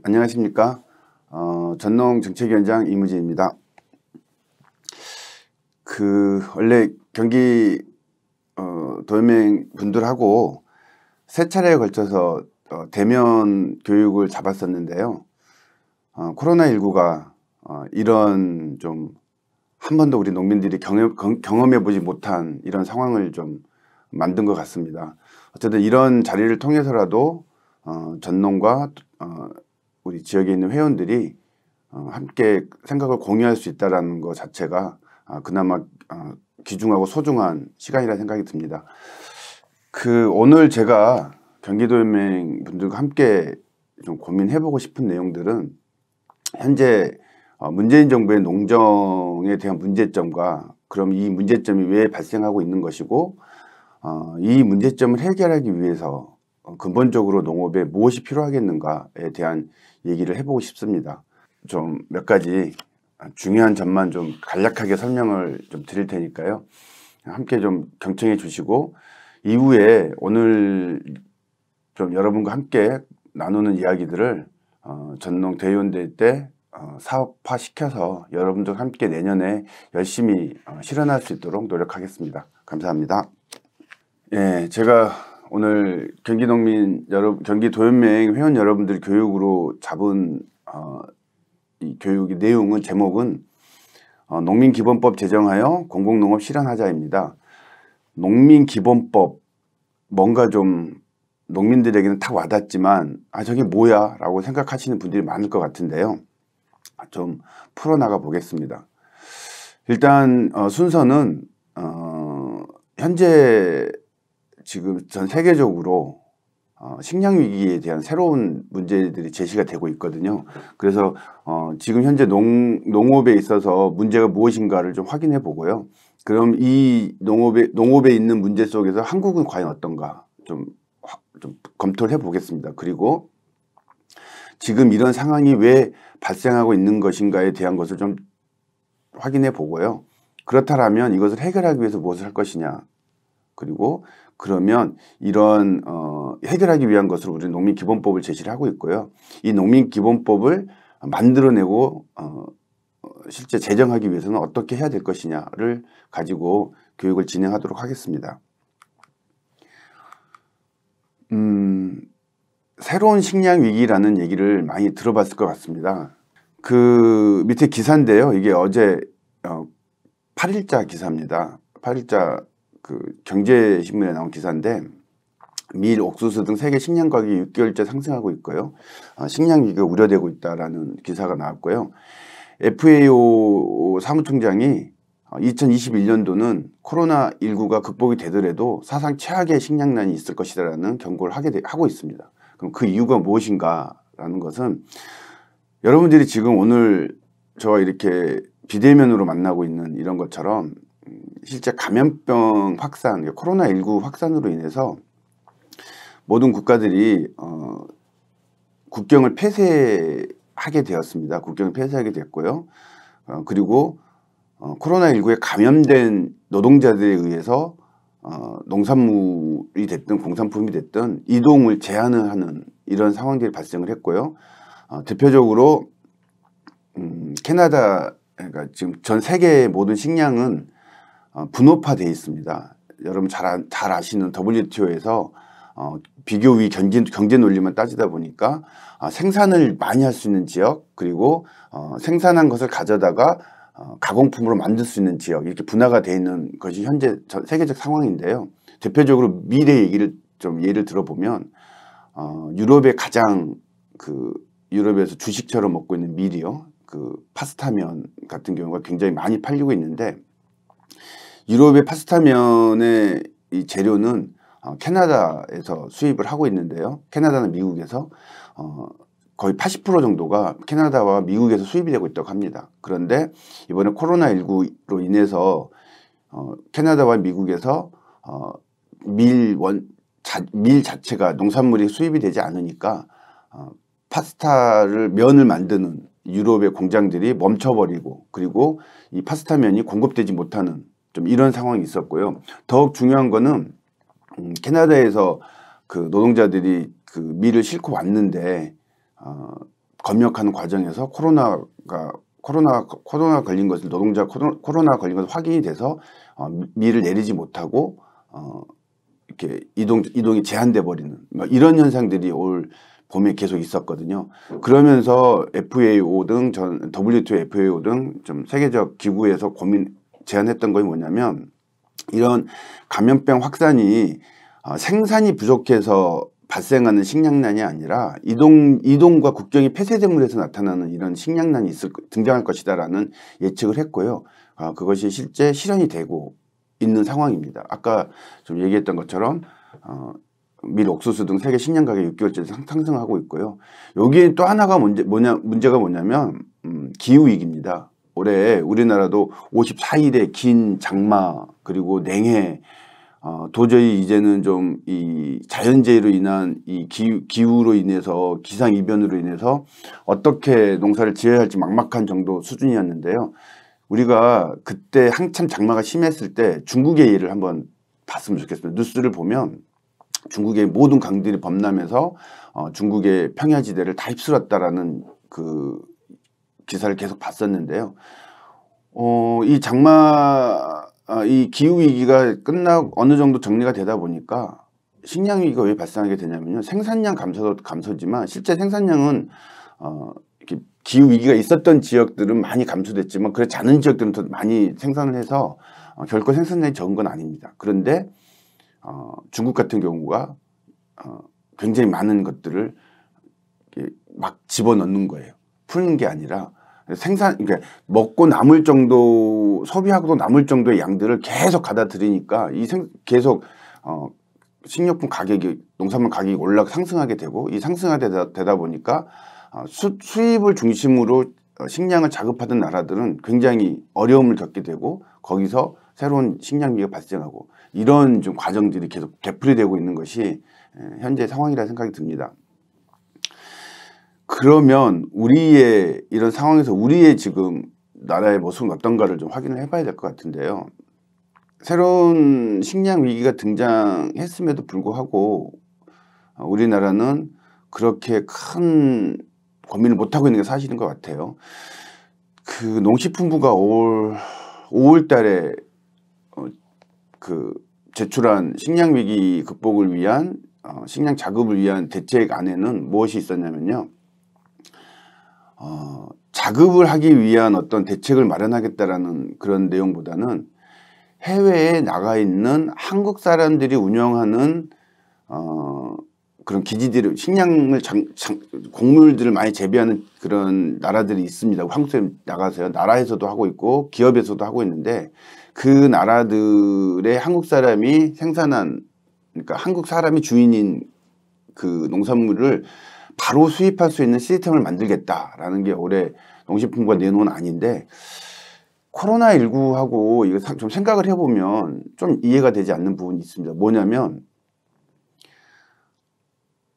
안녕하십니까. 전농정책위원장 이무진입니다. 원래 경기 도연맹 분들하고 세 차례에 걸쳐서 대면 교육을 잡았었는데요. 코로나19가 이런 좀 한 번도 우리 농민들이 경험해보지 못한 이런 상황을 좀 만든 것 같습니다. 어쨌든 이런 자리를 통해서라도 전농과 우리 지역에 있는 회원들이 함께 생각을 공유할 수 있다는 것 자체가 그나마 귀중하고 소중한 시간이라 생각이 듭니다. 오늘 제가 경기도연맹 분들과 함께 좀 고민해보고 싶은 내용들은 현재 문재인 정부의 농정에 대한 문제점과 그럼 이 문제점이 왜 발생하고 있는 것이고 이 문제점을 해결하기 위해서 근본적으로 농업에 무엇이 필요하겠는가에 대한 얘기를 해보고 싶습니다. 좀 몇 가지 중요한 점만 좀 간략하게 설명을 좀 드릴 테니까요. 함께 좀 경청해 주시고 이후에 오늘 좀 여러분과 함께 나누는 이야기들을 전농 대의원대회 때 사업화 시켜서 여러분들과 함께 내년에 열심히 실현할 수 있도록 노력하겠습니다. 감사합니다. 예, 제가 오늘 경기도연맹 회원 여러분들 교육으로 잡은 이 교육의 내용은 제목은 농민기본법 제정하여 공공농업 실현하자입니다. 농민기본법 뭔가 좀 농민들에게는 딱 와닿지만 저게 뭐야 라고 생각하시는 분들이 많을 것 같은데요. 좀 풀어나가 보겠습니다. 일단 순서는 현재 지금 전 세계적으로 식량 위기에 대한 새로운 문제들이 제시가 되고 있거든요. 그래서 지금 현재 농업에 있어서 문제가 무엇인가를 좀 확인해 보고요. 그럼 이 농업에 있는 문제 속에서 한국은 과연 어떤가 좀 검토를 해 보겠습니다. 그리고 지금 이런 상황이 왜 발생하고 있는 것인가에 대한 것을 좀 확인해 보고요. 그렇다면 이것을 해결하기 위해서 무엇을 할 것이냐. 그리고 그러면 이런 해결하기 위한 것으로 우리는 농민기본법을 제시를 하고 있고요. 이 농민기본법을 만들어내고 실제 제정하기 위해서는 어떻게 해야 될 것이냐를 가지고 교육을 진행하도록 하겠습니다. 새로운 식량 위기라는 얘기를 많이 들어봤을 것 같습니다. 밑에 기사인데요. 이게 어제 8일자 기사입니다. 8일자 경제신문에 나온 기사인데 밀, 옥수수 등 세계 식량 가격이 6개월째 상승하고 있고요. 식량 위기가 우려되고 있다라는 기사가 나왔고요. FAO 사무총장이 2021년도는 코로나19가 극복이 되더라도 사상 최악의 식량난이 있을 것이라는 경고를 하고 있습니다. 그럼 그 이유가 무엇인가라는 것은 여러분들이 지금 오늘 저와 이렇게 비대면으로 만나고 있는 이런 것처럼 실제 감염병 확산, 코로나19 확산으로 인해서 모든 국가들이 국경을 폐쇄하게 되었습니다. 국경을 폐쇄하게 됐고요. 그리고 코로나19에 감염된 노동자들에 의해서 농산물이 됐든 공산품이 됐든 이동을 제한을 하는 이런 상황들이 발생을 했고요. 대표적으로 캐나다, 그러니까 지금 전 세계의 모든 식량은 분업화되어 있습니다. 여러분 잘 아시는 WTO에서 비교위 경제 논리만 따지다 보니까 생산을 많이 할 수 있는 지역, 그리고 생산한 것을 가져다가 가공품으로 만들 수 있는 지역, 이렇게 분화가 되어 있는 것이 현재 세계적 상황인데요. 대표적으로 밀의 얘기를 좀 예를 들어보면 유럽의 가장 유럽에서 주식처럼 먹고 있는 밀이요. 파스타면 같은 경우가 굉장히 많이 팔리고 있는데 유럽의 파스타면의 이 재료는 캐나다에서 수입을 하고 있는데요. 캐나다는 미국에서 거의 80% 정도가 캐나다와 미국에서 수입이 되고 있다고 합니다. 그런데 이번에 코로나19로 인해서 캐나다와 미국에서 밀 자체가 농산물이 수입이 되지 않으니까 면을 만드는 유럽의 공장들이 멈춰버리고 그리고 이 파스타면이 공급되지 못하는 좀 이런 상황이 있었고요. 더욱 중요한 거는 캐나다에서 노동자들이 밀을 싣고 왔는데 검역하는 과정에서 코로나 걸린 것을 노동자 코로나 걸린 것을 확인이 돼서 밀을 내리지 못하고 이렇게 이동이 제한돼 버리는 이런 현상들이 올 봄에 계속 있었거든요. 그러면서 FAO 등 WTO, FAO 등 좀 세계적 기구에서 제안했던 것이 뭐냐면 이런 감염병 확산이 생산이 부족해서 발생하는 식량난이 아니라 이동과 국경이 폐쇄됨으로 해서 나타나는 이런 식량난이 등장할 것이다라는 예측을 했고요. 그것이 실제 실현이 되고 있는 상황입니다. 아까 좀 얘기했던 것처럼 밀, 옥수수 등 세계 식량 가격이 6개월째 상승하고 있고요. 여기에 또 하나가 문제가 뭐냐면 기후 위기입니다. 올해 우리나라도 54일의 긴 장마 그리고 냉해 도저히 이제는 좀 이 자연재해로 인한 이 기후로 인해서 기상이변으로 인해서 어떻게 농사를 지어야 할지 막막한 정도 수준이었는데요. 우리가 그때 한참 장마가 심했을 때 중국의 예를 한번 봤으면 좋겠습니다. 뉴스를 보면 중국의 모든 강들이 범람해서 중국의 평야지대를 다 휩쓸었다라는 그 기사를 계속 봤었는데요. 이 기후위기가 어느 정도 정리가 되다 보니까 식량위기가 왜 발생하게 되냐면요. 생산량 감소지만 실제 생산량은 이렇게 기후위기가 있었던 지역들은 많이 감소됐지만 그렇지 않은 지역들은 더 많이 생산을 해서 결코 생산량이 적은 건 아닙니다. 그런데 중국 같은 경우가 굉장히 많은 것들을 막 집어넣는 거예요. 푸는 게 아니라 그러니까 먹고 남을 정도, 소비하고도 남을 정도의 양들을 계속 갖다 들이니까 계속 식료품 가격이, 농산물 가격이 상승하게 되고, 이 상승하게 되다 보니까 수입을 중심으로 식량을 자급하던 나라들은 굉장히 어려움을 겪게 되고, 거기서 새로운 식량위기가 발생하고, 이런 좀 과정들이 계속 되풀이되고 있는 것이 현재 상황이라 생각이 듭니다. 그러면 이런 상황에서 우리의 지금 나라의 모습은 어떤가를 좀 확인을 해봐야 될 것 같은데요. 새로운 식량 위기가 등장했음에도 불구하고 우리나라는 그렇게 큰 고민을 못하고 있는 게 사실인 것 같아요. 그 농식품부가 5월 달에 제출한 식량 위기 극복을 위한 식량 자급을 위한 대책안에는 무엇이 있었냐면요. 자급을 하기 위한 어떤 대책을 마련하겠다라는 그런 내용보다는 해외에 나가 있는 한국 사람들이 운영하는 그런 기지들을 곡물들을 많이 재배하는 그런 나라들이 있습니다. 한국에 나가서요. 나라에서도 하고 있고 기업에서도 하고 있는데 그 나라들의 한국 사람이 그러니까 한국 사람이 주인인 그 농산물을 바로 수입할 수 있는 시스템을 만들겠다라는 게 올해 농식품부가 내놓은 안인데 코로나19하고 이거 좀 생각을 해보면 좀 이해가 되지 않는 부분이 있습니다. 뭐냐면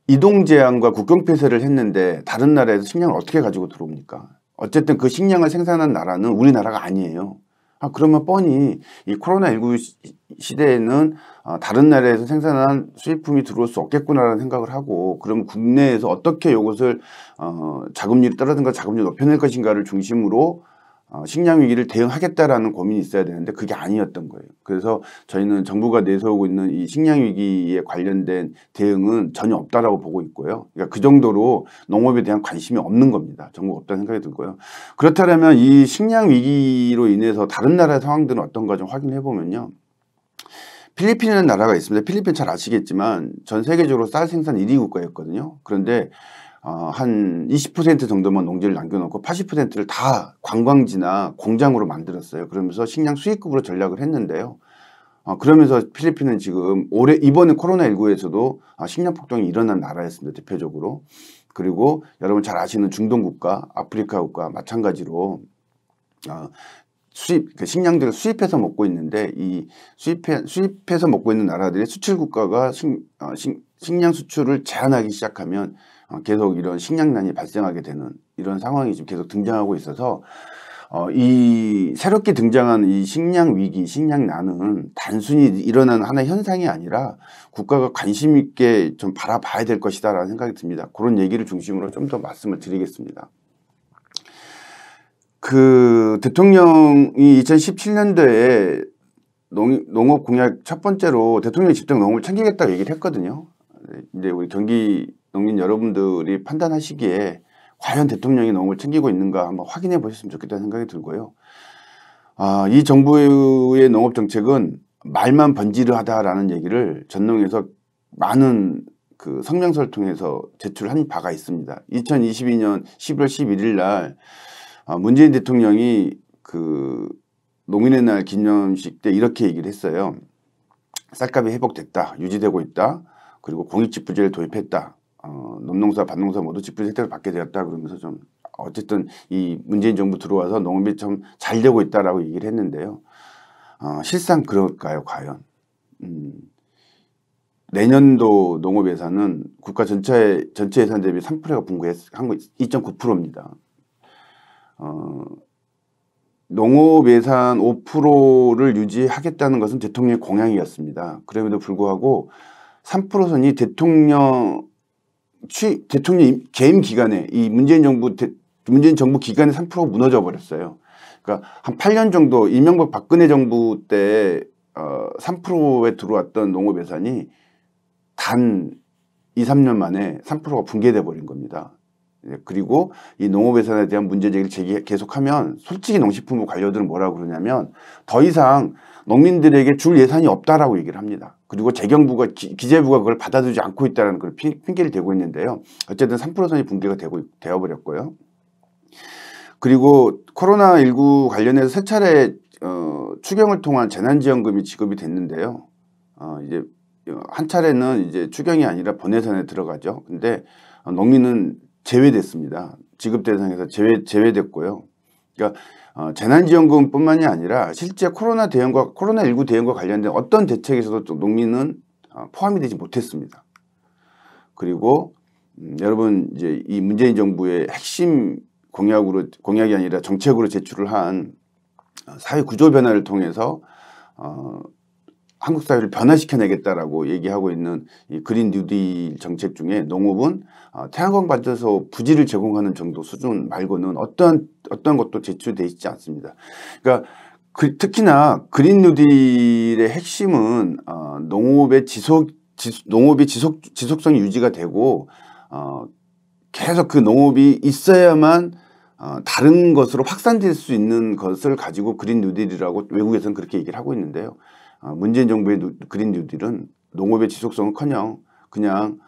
이동 제한과 국경 폐쇄를 했는데 다른 나라에서 식량을 어떻게 가지고 들어옵니까? 어쨌든 그 식량을 생산한 나라는 우리나라가 아니에요. 그러면 뻔히 이 코로나19 시대에는 다른 나라에서 생산한 수입품이 들어올 수 없겠구나라는 생각을 하고 그럼 국내에서 어떻게 이것을 자급률이 떨어진가 자급률을 높여낼 것인가를 중심으로 식량 위기를 대응하겠다라는 고민이 있어야 되는데 그게 아니었던 거예요. 그래서 저희는 정부가 내세우고 있는 이 식량 위기에 관련된 대응은 전혀 없다라고 보고 있고요. 그러니까 그 정도로 농업에 대한 관심이 없는 겁니다. 정부가 없다는 생각이 들고요. 그렇다면 이 식량 위기로 인해서 다른 나라의 상황들은 어떤가 좀 확인해 보면요. 필리핀이라는 나라가 있습니다. 필리핀 잘 아시겠지만 전 세계적으로 쌀 생산 1위 국가였거든요. 그런데 한 20% 정도만 농지를 남겨놓고 80%를 다 관광지나 공장으로 만들었어요. 그러면서 식량 수입국으로 전략을 했는데요. 그러면서 필리핀은 지금 이번에 코로나19에서도 식량 폭동이 일어난 나라였습니다. 대표적으로. 그리고 여러분 잘 아시는 중동 국가, 아프리카 국가 마찬가지로 식량들을 수입해서 먹고 있는데 이 수입해서 먹고 있는 나라들의 수출 국가가 식량 수출을 제한하기 시작하면 계속 이런 식량난이 발생하게 되는 이런 상황이 지금 계속 등장하고 있어서 이 새롭게 등장한 이 식량 위기, 식량난은 단순히 일어난 하나의 현상이 아니라 국가가 관심 있게 좀 바라봐야 될 것이다라는 생각이 듭니다. 그런 얘기를 중심으로 좀 더 말씀을 드리겠습니다. 그 대통령이 2017년도에 농업 공약 첫 번째로 대통령이 직접 농업을 챙기겠다고 얘기를 했거든요. 이제 우리 경기 농민 여러분들이 판단하시기에 과연 대통령이 농업을 챙기고 있는가 한번 확인해 보셨으면 좋겠다는 생각이 들고요. 이 정부의 농업 정책은 말만 번지르하다라는 얘기를 전농에서 많은 그 성명서를 통해서 제출한 바가 있습니다. 2022년 11월 11일 날 문재인 대통령이 그 농민의 날 기념식 때 이렇게 얘기를 했어요. 쌀값이 회복됐다, 유지되고 있다, 그리고 공익직부제를 도입했다. 논농사, 밭농사 모두 직불 혜택을 받게 되었다. 그러면서 좀 어쨌든 이 문재인 정부 들어와서 농업이 좀 잘 되고 있다라고 얘기를 했는데요. 실상 그럴까요, 과연? 내년도 농업 예산은 국가 전체 예산 대비 3%가 분배한 거 2.9%입니다. 농업 예산 5%를 유지하겠다는 것은 대통령의 공약이었습니다. 그럼에도 불구하고 3%선이 대통령 재임 기간에 이 문재인 정부 기간에 3%가 무너져 버렸어요. 그러니까 한 8년 정도 이명박 박근혜 정부 때 3%에 들어왔던 농업 예산이 단 2, 3년 만에 3%가 붕괴돼 버린 겁니다. 그리고 이 농업 예산에 대한 문제 제기를 계속하면 솔직히 농식품부 관료들은 뭐라고 그러냐면 더 이상 농민들에게 줄 예산이 없다라고 얘기를 합니다. 그리고 재경부가 기재부가 그걸 받아들이지 않고 있다는 걸 핑계를 대고 있는데요. 어쨌든 3%선이 붕괴가 되어버렸고요. 그리고 코로나19 관련해서 세 차례 추경을 통한 재난지원금이 지급이 됐는데요. 이제 한 차례는 이제 추경이 아니라 본예산에 들어가죠. 근데 농민은 제외됐습니다. 지급 대상에서 제외됐고요. 그러니까 재난지원금뿐만이 아니라 실제 코로나19 대응과 관련된 어떤 대책에서도 농민은 포함이 되지 못했습니다. 그리고 여러분 이제 이 문재인 정부의 핵심 공약이 아니라 정책으로 제출을 한 사회 구조 변화를 통해서 한국 사회를 변화시켜내겠다라고 얘기하고 있는 이 그린 뉴딜 정책 중에 농업은 태양광 발전소 부지를 제공하는 정도 수준 말고는 어떤 것도 제출되어 있지 않습니다. 그러니까 특히나 그린 뉴딜의 핵심은 농업의 지속성이 유지가 되고 계속 그 농업이 있어야만 다른 것으로 확산될 수 있는 것을 가지고 그린 뉴딜이라고 외국에서는 그렇게 얘기를 하고 있는데요. 문재인 정부의 그린 뉴딜은 농업의 지속성은커녕 그냥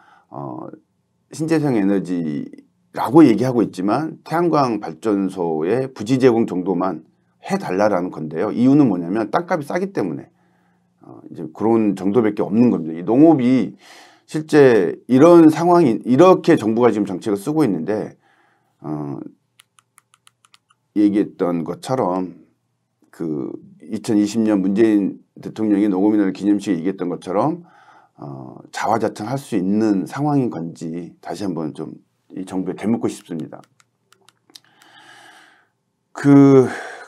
신재생 에너지라고 얘기하고 있지만 태양광 발전소의 부지 제공 정도만 해달라라는 건데요. 이유는 뭐냐면 땅값이 싸기 때문에 이제 그런 정도밖에 없는 겁니다. 이 농업이 실제 이런 상황이 이렇게 정부가 지금 정책을 쓰고 있는데 얘기했던 것처럼 그 2020년 문재인 대통령이 농업의 날 기념식에 얘기했던 것처럼 자화자찬할 수 있는 상황인 건지 다시 한번 좀 이 정부에 되묻고 싶습니다.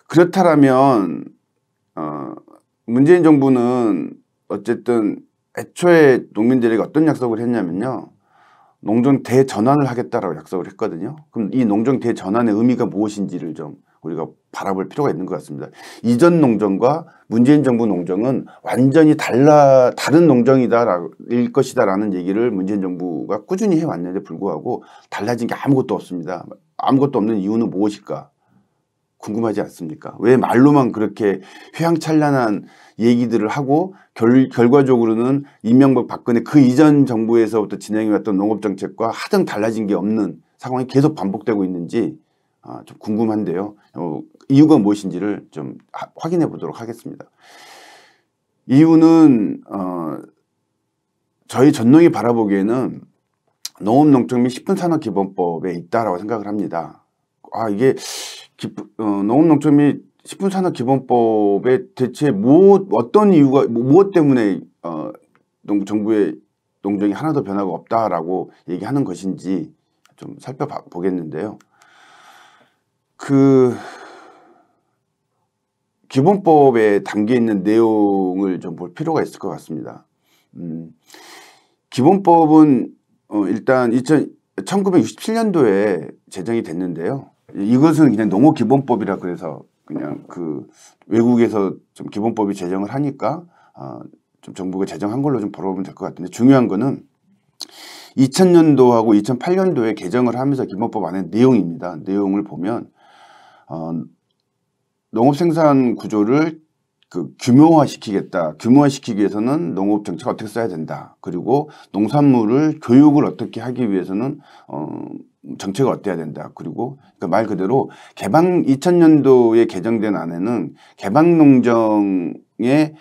그렇다면 문재인 정부는 어쨌든 애초에 농민들에게 어떤 약속을 했냐면요. 농정 대전환을 하겠다라고 약속을 했거든요. 그럼 이 농정 대전환의 의미가 무엇인지를 좀 우리가 바라볼 필요가 있는 것 같습니다. 이전 농정과 문재인 정부 농정은 완전히 다른 농정일 것이다라는 얘기를 문재인 정부가 꾸준히 해왔는데 불구하고 달라진 게 아무것도 없습니다. 아무것도 없는 이유는 무엇일까? 궁금하지 않습니까? 왜 말로만 그렇게 휘황찬란한 얘기들을 하고 결과적으로는 이명박 박근혜 그 이전 정부에서부터 진행해왔던 농업정책과 하등 달라진 게 없는 상황이 계속 반복되고 있는지 좀 궁금한데요. 이유가 무엇인지를 좀 확인해 보도록 하겠습니다. 이유는 저희 전농이 바라보기에는 농업농정 및 10분 산업기본법에 있다라고 생각을 합니다. 이게 농업농정 및 10분 산업기본법에 대체 어떤 이유가 무엇 때문에 정부의 농정이 하나도 변화가 없다라고 얘기하는 것인지 좀 살펴보겠는데요. 기본법에 담겨 있는 내용을 좀 볼 필요가 있을 것 같습니다. 기본법은 일단 1967년도에 제정이 됐는데요. 이것은 그냥 농업기본법이라 그래서 그냥 그 외국에서 좀 기본법이 제정을 하니까 좀 정부가 제정한 걸로 좀 보면 될 것 같은데, 중요한 거는 2000년도하고 2008년도에 개정을 하면서 기본법 안에 내용입니다. 내용을 보면 농업 생산 구조를 규모화시키겠다. 규모화시키기 위해서는 농업 정책을 어떻게 써야 된다. 그리고 농산물을 교육을 어떻게 하기 위해서는 정책을 어때야 된다. 그리고 그러니까 말 그대로 2000년도에 개정된 안에는 개방농정에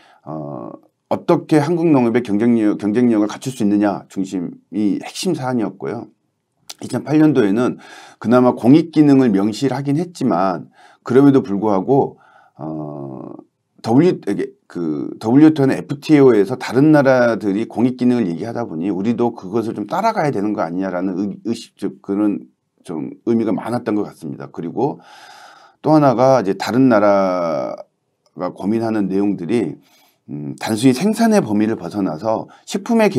어떻게 한국 농업의 경쟁력을 갖출 수 있느냐 중심이 핵심 사안이었고요. 2008년도에는 그나마 공익기능을 명시를 하긴 했지만, 그럼에도 불구하고 WTO나 FTA에서 다른 나라들이 공익기능을 얘기하다 보니 우리도 그것을 좀 따라가야 되는 거 아니냐라는 그런 좀 의미가 많았던 것 같습니다. 그리고 또 하나가 이제 다른 나라가 고민하는 내용들이 단순히 생산의 범위를 벗어나서 식품의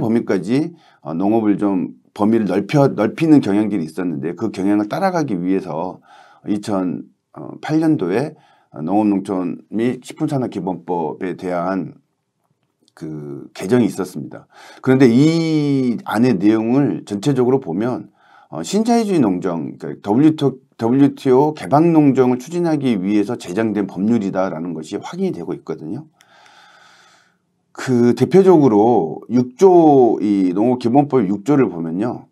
범위까지 농업을 좀 범위를 넓히는 경향들이 있었는데, 그 경향을 따라가기 위해서 2008년도에 농업농촌 및 식품산업기본법에 대한 그 개정이 있었습니다. 그런데 이 안의 내용을 전체적으로 보면 신자유주의 농정, 그러니까 WTO 개방농정을 추진하기 위해서 제정된 법률이다라는 것이 확인이 되고 있거든요. 그 대표적으로 6조, 이 농업기본법 6조를 보면요.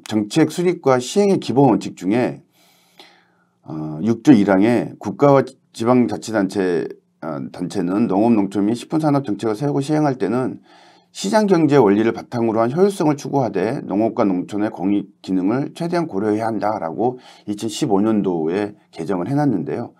정책 수립과 시행의 기본 원칙 중에 6조 1항에 국가와 지방자치단체는 농업농촌 및 식품산업 정책을 세우고 시행할 때는 시장경제 원리를 바탕으로 한 효율성을 추구하되 농업과 농촌의 공익 기능을 최대한 고려해야 한다라고 2015년도에 개정을 해놨는데요.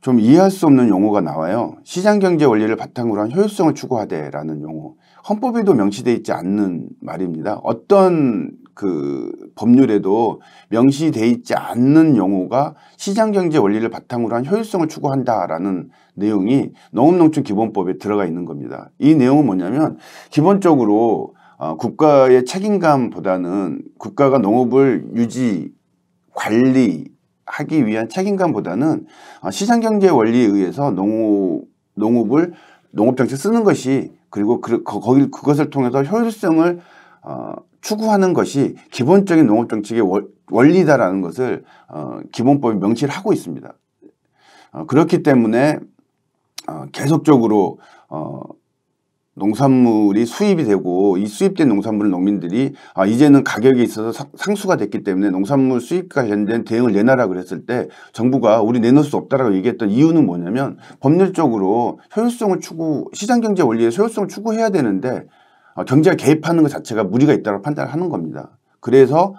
좀 이해할 수 없는 용어가 나와요. 시장경제 원리를 바탕으로 한 효율성을 추구하되라는 용어. 헌법에도 명시되어 있지 않는 말입니다. 어떤 그 법률에도 명시되어 있지 않는 용어가 시장경제 원리를 바탕으로 한 효율성을 추구한다라는 내용이 농업농촌기본법에 들어가 있는 겁니다. 이 내용은 뭐냐면, 기본적으로 국가의 책임감보다는, 국가가 농업을 유지, 관리하기 위한 책임감보다는 시장경제 원리에 의해서 농업정책 쓰는 것이, 그리고 그것을 통해서 효율성을 추구하는 것이 기본적인 농업정책의 원리다라는 것을 기본법이 명시를 하고 있습니다. 그렇기 때문에 계속적으로 농산물이 수입이 되고, 이 수입된 농산물을 농민들이 이제는 가격에 있어서 상수가 됐기 때문에 농산물 수입 관련된 대응을 내놔라 그랬을 때, 정부가 우리 내놓을 수 없다라고 얘기했던 이유는 뭐냐면, 법률적으로 시장경제 원리에서 효율성을 추구해야 되는데 경제가 개입하는 것 자체가 무리가 있다고 판단하는 겁니다. 그래서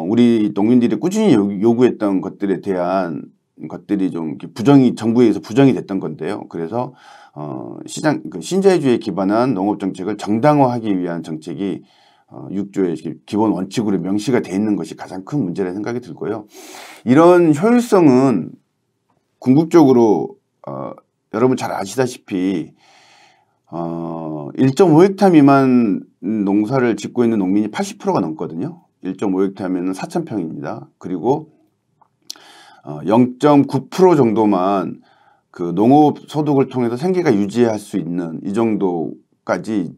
우리 농민들이 꾸준히 요구했던 것들에 대한 것들이 좀 정부에 의해서 부정이 됐던 건데요. 그래서 신자유주의에 기반한 농업정책을 정당화하기 위한 정책이 6조의 기본 원칙으로 명시가 돼 있는 것이 가장 큰 문제라는 생각이 들고요. 이런 효율성은 궁극적으로 여러분 잘 아시다시피 1.5헥타 미만 농사를 짓고 있는 농민이 80%가 넘거든요. 1.5헥타면 4,000평입니다. 그리고 0.9% 정도만 그 농업 소득을 통해서 생계가 유지할 수 있는 이 정도까지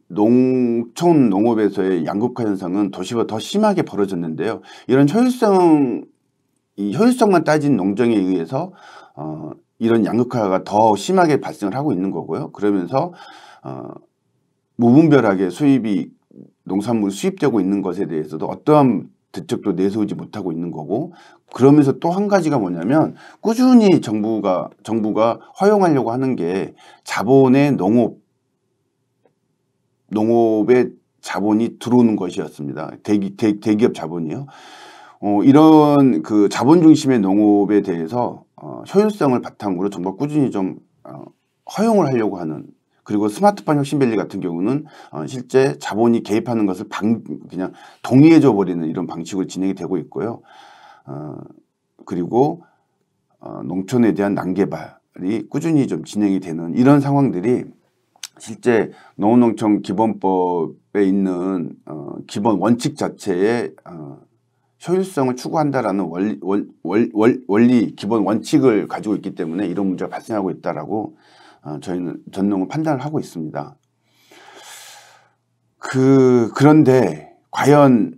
농촌 농업에서의 양극화 현상은 도시보다 더 심하게 벌어졌는데요. 이런 효율성만 따진 농정에 의해서 이런 양극화가 더 심하게 발생을 하고 있는 거고요. 그러면서 무분별하게 농산물이 수입되고 있는 것에 대해서도 어떠한 대책도 내세우지 못하고 있는 거고, 그러면서 또 한 가지가 뭐냐면, 꾸준히 정부가 허용하려고 하는 게 농업의 자본이 들어오는 것이었습니다. 대기업 자본이요. 이런 그 자본 중심의 농업에 대해서 효율성을 바탕으로 정부가 꾸준히 좀 허용을 하려고 하는, 그리고 스마트팜 혁신밸리 같은 경우는 실제 자본이 개입하는 것을 그냥 동의해줘 버리는 이런 방식으로 진행이 되고 있고요. 그리고 농촌에 대한 난개발이 꾸준히 좀 진행이 되는 이런 상황들이 실제 농업농촌 기본법에 있는 기본 원칙 자체의 효율성을 추구한다라는 원리 기본 원칙을 가지고 있기 때문에 이런 문제가 발생하고 있다라고 전농은 판단을 하고 있습니다. 그런데 과연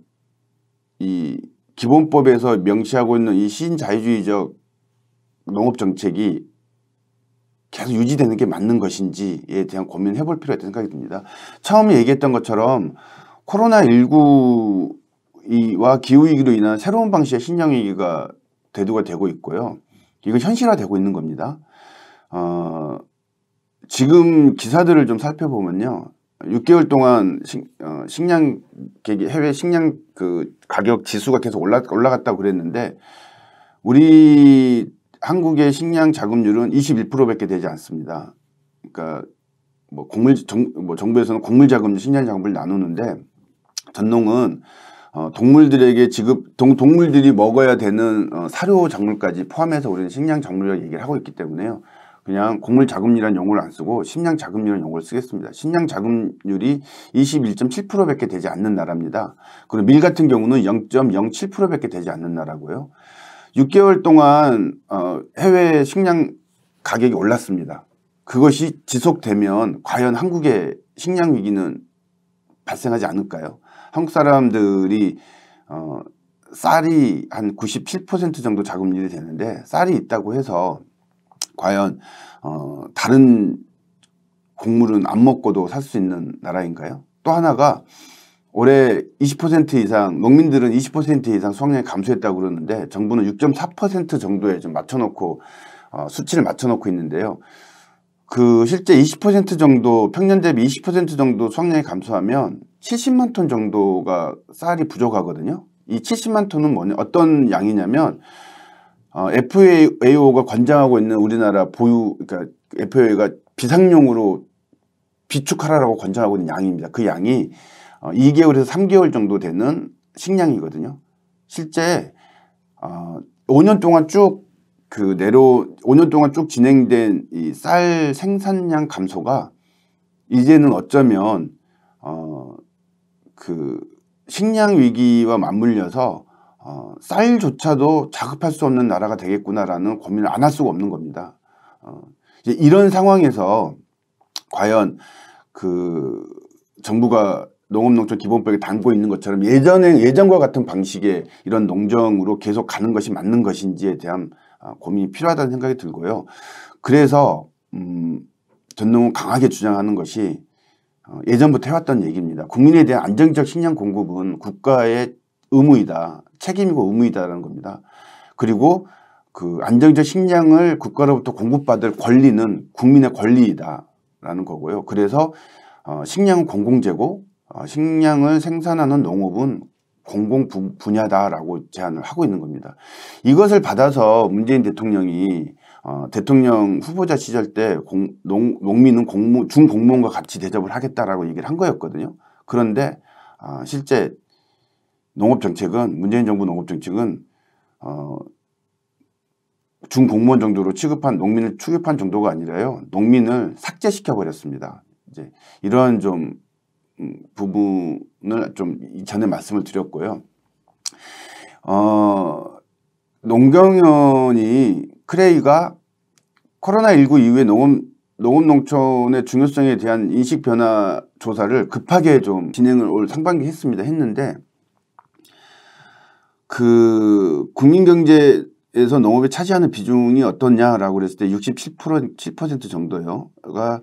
이 기본법에서 명시하고 있는 이 신자유주의적 농업 정책이 계속 유지되는 게 맞는 것인지에 대한 고민을 해볼 필요가 있다는 생각이 듭니다. 처음에 얘기했던 것처럼 코로나19와 기후위기로 인한 새로운 방식의 식량위기가 대두가 되고 있고요. 이거 현실화되고 있는 겁니다. 지금 기사들을 좀 살펴보면요. 6개월 동안 해외 식량 가격 지수가 계속 올라갔다고 그랬는데 우리 한국의 식량 자급률은 21%밖에 되지 않습니다. 그러니까 정부에서는 곡물 자급률, 식량 자급률을 나누는데 전농은 동물들에게 동물들이 먹어야 되는 사료 작물까지 포함해서 우리는 식량 작물이라고 얘기를 하고 있기 때문에요. 그냥 곡물 자급률이라는 용어를 안 쓰고 식량 자급률이라는 용어를 쓰겠습니다. 식량 자급률이 21.7%밖에 되지 않는 나라입니다. 그리고 밀 같은 경우는 0.07%밖에 되지 않는 나라고요. 6개월 동안 해외 식량 가격이 올랐습니다. 그것이 지속되면 과연 한국의 식량 위기는 발생하지 않을까요? 한국 사람들이 쌀이 한 97% 정도 자급률이 되는데 쌀이 있다고 해서 과연 다른 곡물은 안 먹고도 살 수 있는 나라인가요? 또 하나가 올해 20% 이상 농민들은 20% 이상 수확량이 감소했다고 그러는데 정부는 6.4% 정도에 좀 맞춰놓고 수치를 맞춰놓고 있는데요. 실제 20% 정도 평년 대비 20% 정도 수확량이 감소하면 70만 톤 정도가 쌀이 부족하거든요. 이 70만 톤은 어떤 양이냐면 FAO가 권장하고 있는 우리나라 그러니까 FAO가 비상용으로 비축하라고 권장하고 있는 양입니다. 그 양이 2개월에서 3개월 정도 되는 식량이거든요. 실제 5년 동안 쭉 5년 동안 쭉 진행된 이 쌀 생산량 감소가 이제는 어쩌면 식량 위기와 맞물려서 쌀조차도 자급할 수 없는 나라가 되겠구나라는 고민을 안 할 수가 없는 겁니다. 이제 이런 상황에서 과연 정부가 농업농촌 기본법에 담고 있는 것처럼 예전과 같은 방식의 이런 농정으로 계속 가는 것이 맞는 것인지에 대한 고민이 필요하다는 생각이 들고요. 그래서 전농은 강하게 주장하는 것이 예전부터 해왔던 얘기입니다. 국민에 대한 안정적 식량 공급은 국가의 의무이다. 책임이고 의무이다라는 겁니다. 그리고 안정적 식량을 국가로부터 공급받을 권리는 국민의 권리이다라는 거고요. 그래서 식량은 공공재고 식량을 생산하는 농업은 공공 분야다라고 제안을 하고 있는 겁니다. 이것을 받아서 문재인 대통령이 대통령 후보자 시절 때 농민은 중공무원과 같이 대접을 하겠다라고 얘기를 한 거였거든요. 그런데 실제 문재인 정부 농업정책은 중공무원 정도로 농민을 취급한 정도가 아니라요. 농민을 삭제시켜 버렸습니다. 이제 이러한 부분을 전에 말씀을 드렸고요. 크레이가 코로나19 이후에 농업농촌의 중요성에 대한 인식 변화 조사를 급하게 좀 진행을 올 상반기에 했는데 국민경제에서 농업이 차지하는 비중이 어떠냐라고 그랬을 때 67% 정도가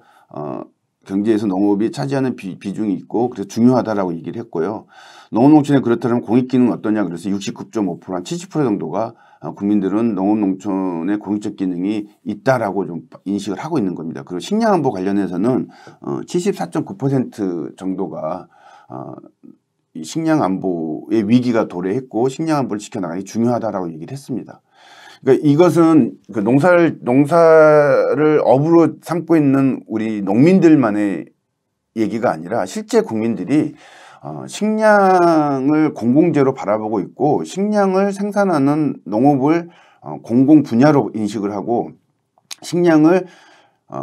경제에서 농업이 차지하는 비중이 있고 그래서 중요하다라고 얘기를 했고요. 농업농촌에 그렇다면 공익기능은 어떠냐 그래서 69.5% 한 70% 정도가 국민들은 농업농촌의 공익적 기능이 있다라고 좀 인식을 하고 있는 겁니다. 그리고 식량안보 관련해서는 74.9% 정도가 이 식량안보의 위기가 도래했고 식량안보를 지켜나가기 중요하다라고 얘기를 했습니다. 그러니까 이것은 농사를 업으로 삼고 있는 우리 농민들만의 얘기가 아니라 실제 국민들이 식량을 공공재로 바라보고 있고 식량을 생산하는 농업을 공공 분야로 인식을 하고 식량을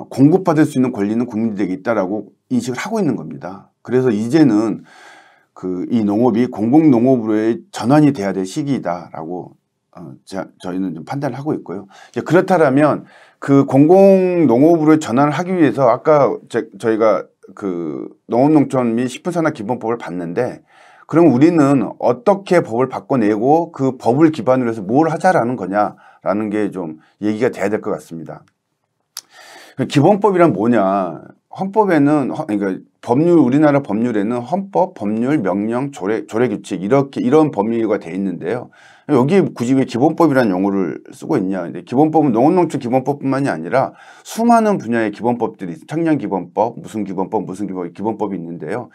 공급받을 수 있는 권리는 국민들에게 있다라고 인식을 하고 있는 겁니다. 그래서 이제는 이 농업이 공공농업으로의 전환이 돼야 될 시기이다라고 저희는 좀 판단을 하고 있고요. 그렇다면 그 공공농업으로 전환을 하기 위해서 아까 저희가 농업농촌 및 식품산업기본법을 봤는데 그럼 우리는 어떻게 법을 바꿔내고 그 법을 기반으로 해서 뭘 하자라는 거냐라는 게 좀 얘기가 돼야 될 것 같습니다. 기본법이란 뭐냐? 헌법에는 그러니까 우리나라 법률에는 헌법, 법률, 명령, 조례규칙 이런 법률가 돼 있는데요. 여기 굳이 왜 기본법이라는 용어를 쓰고 있냐? 근데 기본법은 농업농촌 기본법뿐만이 아니라 수많은 분야의 기본법들이 청년기본법, 무슨 기본법이 있는데요.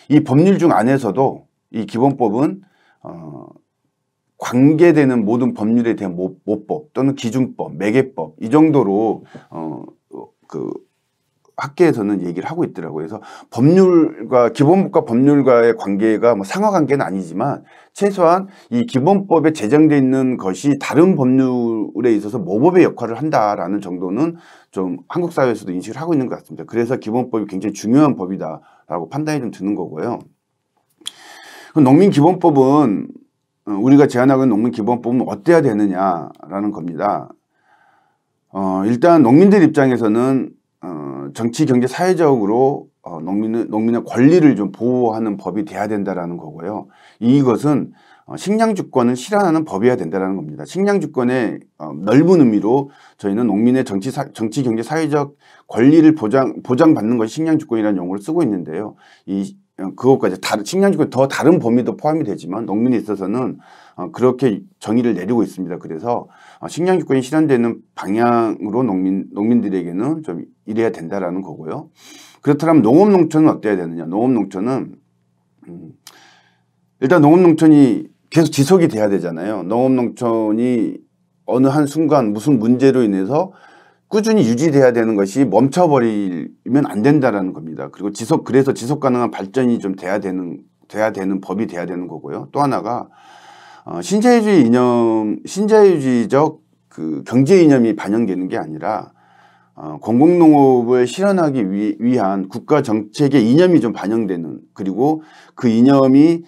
이 법률 중 안에서도 이 기본법은 관계되는 모든 법률에 대한 모법 또는 기준법, 매개법 이 정도로 학계에서는 얘기를 하고 있더라고요. 그래서 기본법과 법률과의 관계가 뭐 상하관계는 아니지만 최소한 이 기본법에 제정되어 있는 것이 다른 법률에 있어서 모법의 역할을 한다라는 정도는 좀 한국 사회에서도 인식을 하고 있는 것 같습니다. 그래서 기본법이 굉장히 중요한 법이다라고 판단이 좀 드는 거고요. 농민기본법은 우리가 제안하고 있는 농민기본법은 어때야 되느냐라는 겁니다. 일단 농민들 입장에서는 정치, 경제, 사회적으로 농민의 권리를 좀 보호하는 법이 돼야 된다라는 거고요. 이것은 식량주권을 실현하는 법이어야 된다는 겁니다. 식량주권의 넓은 의미로 저희는 농민의 정치, 경제, 사회적 권리를 보장받는 것이 식량주권이라는 용어를 쓰고 있는데요. 그것까지 식량주권 더 다른 범위도 포함이 되지만 농민에 있어서는 그렇게 정의를 내리고 있습니다. 그래서 식량주권이 실현되는 방향으로 농민들에게는 좀 이래야 된다라는 거고요. 그렇다면 농업농촌은 어때야 되느냐? 농업농촌은 일단 농업농촌이 계속 지속이 돼야 되잖아요. 농업농촌이 어느 한 순간 무슨 문제로 인해서 꾸준히 유지돼야 되는 것이 멈춰버리면 안 된다라는 겁니다. 그리고 그래서 지속 가능한 발전이 좀 돼야 되는 법이 돼야 되는 거고요. 또 하나가 신자유주의적 경제 이념이 반영되는 게 아니라 공공농업을 실현하기 위한 국가 정책의 이념이 좀 반영되는, 그리고 그 이념이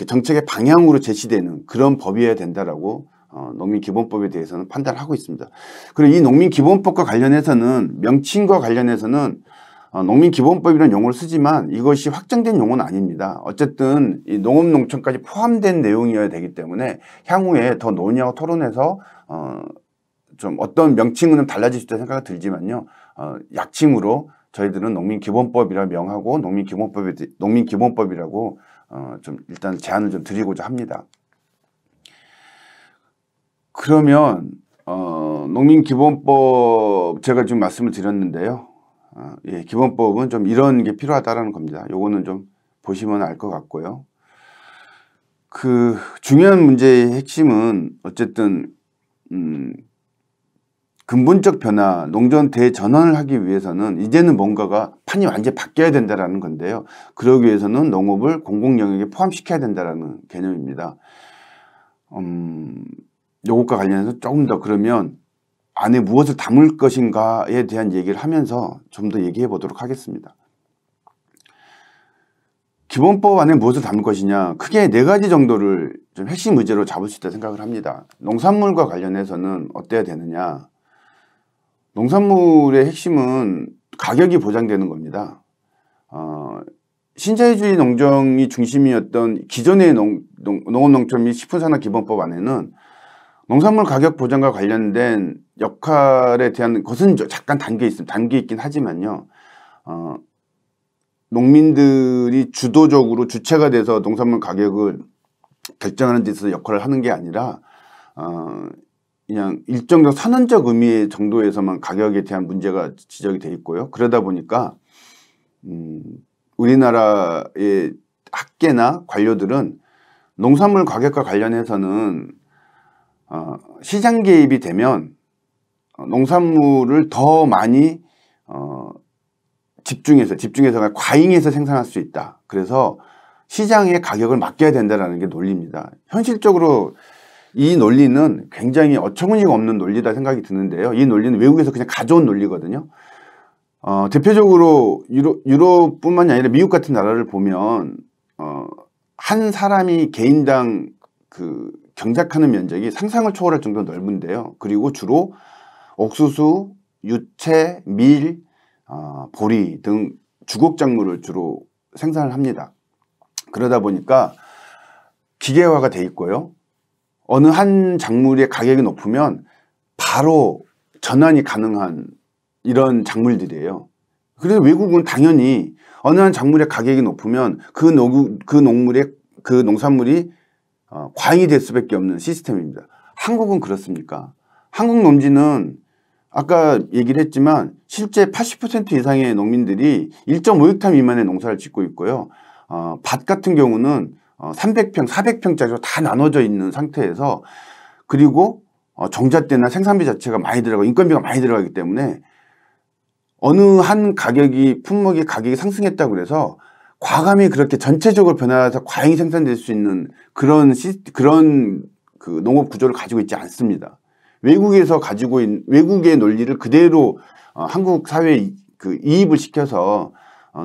정책의 방향으로 제시되는 그런 법이어야 된다라고 농민기본법에 대해서는 판단을 하고 있습니다. 그리고 이 농민기본법과 관련해서는 명칭과 관련해서는 농민기본법이라는 용어를 쓰지만 이것이 확정된 용어는 아닙니다. 어쨌든 이 농업농촌까지 포함된 내용이어야 되기 때문에 향후에 더 논의하고 토론해서 좀 어떤 명칭은 달라질 수 있다는 생각이 들지만요. 약칭으로 저희들은 농민기본법이라 명하고 농민기본법이라고 좀 일단 제안을 좀 드리고자 합니다. 그러면 농민기본법 제가 지금 말씀을 드렸는데요. 예, 기본법은 좀 이런 게 필요하다라는 겁니다. 요거는 좀 보시면 알 것 같고요. 중요한 문제의 핵심은 어쨌든 근본적 변화, 농촌 대전환을 하기 위해서는 이제는 뭔가가 판이 완전히 바뀌어야 된다라는 건데요. 그러기 위해서는 농업을 공공 영역에 포함시켜야 된다라는 개념입니다. 요것과 관련해서 조금 더 그러면 안에 무엇을 담을 것인가에 대한 얘기를 하면서 좀 더 얘기해 보도록 하겠습니다. 기본법 안에 무엇을 담을 것이냐, 크게 4가지 정도를 좀 핵심 의제로 잡을 수 있다고 생각을 합니다. 농산물과 관련해서는 어때야 되느냐. 농산물의 핵심은 가격이 보장되는 겁니다. 신자유주의 농정이 중심이었던 기존의 농업농촌 및 식품산업기본법 안에는 농산물 가격 보장과 관련된 역할에 대한 것은 잠깐 담겨 있긴 하지만요. 농민들이 주체가 돼서 농산물 가격을 결정하는 데 있어서 역할을 하는 게 아니라 그냥 일정적 선언적 의미 정도에서만 가격에 대한 문제가 지적이 돼 있고요. 그러다 보니까 우리나라의 학계나 관료들은 농산물 가격과 관련해서는 시장 개입이 되면 농산물을 더 많이 집중해서 과잉해서 생산할 수 있다. 그래서 시장의 가격을 맡겨야 된다는 게 논리입니다. 현실적으로 이 논리는 굉장히 어처구니가 없는 논리다 생각이 드는데요. 이 논리는 외국에서 그냥 가져온 논리거든요. 대표적으로 유럽뿐만이 아니라 미국 같은 나라를 보면 한 사람이 개인당 그 경작하는 면적이 상상을 초월할 정도로 넓은데요. 그리고 주로 옥수수, 유채, 밀, 보리 등 주곡작물을 주로 생산을 합니다. 그러다 보니까 기계화가 돼 있고요. 어느 한 작물의 가격이 높으면 바로 전환이 가능한 이런 작물들이에요. 그래서 외국은 당연히 어느 한 작물의 가격이 높으면 그 농산물이 과잉이 될 수밖에 없는 시스템입니다. 한국은 그렇습니까? 한국 농지는 아까 얘기를 했지만 실제 80% 이상의 농민들이 1.5헥타 미만의 농사를 짓고 있고요. 밭 같은 경우는 300평, 400평짜리로 다 나눠져 있는 상태에서, 그리고 정잣대나 생산비 자체가 많이 들어가고 인건비가 많이 들어가기 때문에 어느 한 품목의 가격이 상승했다고 그래서 과감히 그렇게 전체적으로 변화해서 과잉 생산될 수 있는 그런 그 농업 구조를 가지고 있지 않습니다. 외국에서 가지고 있는 외국의 논리를 그대로 한국 사회에 그 이입을 시켜서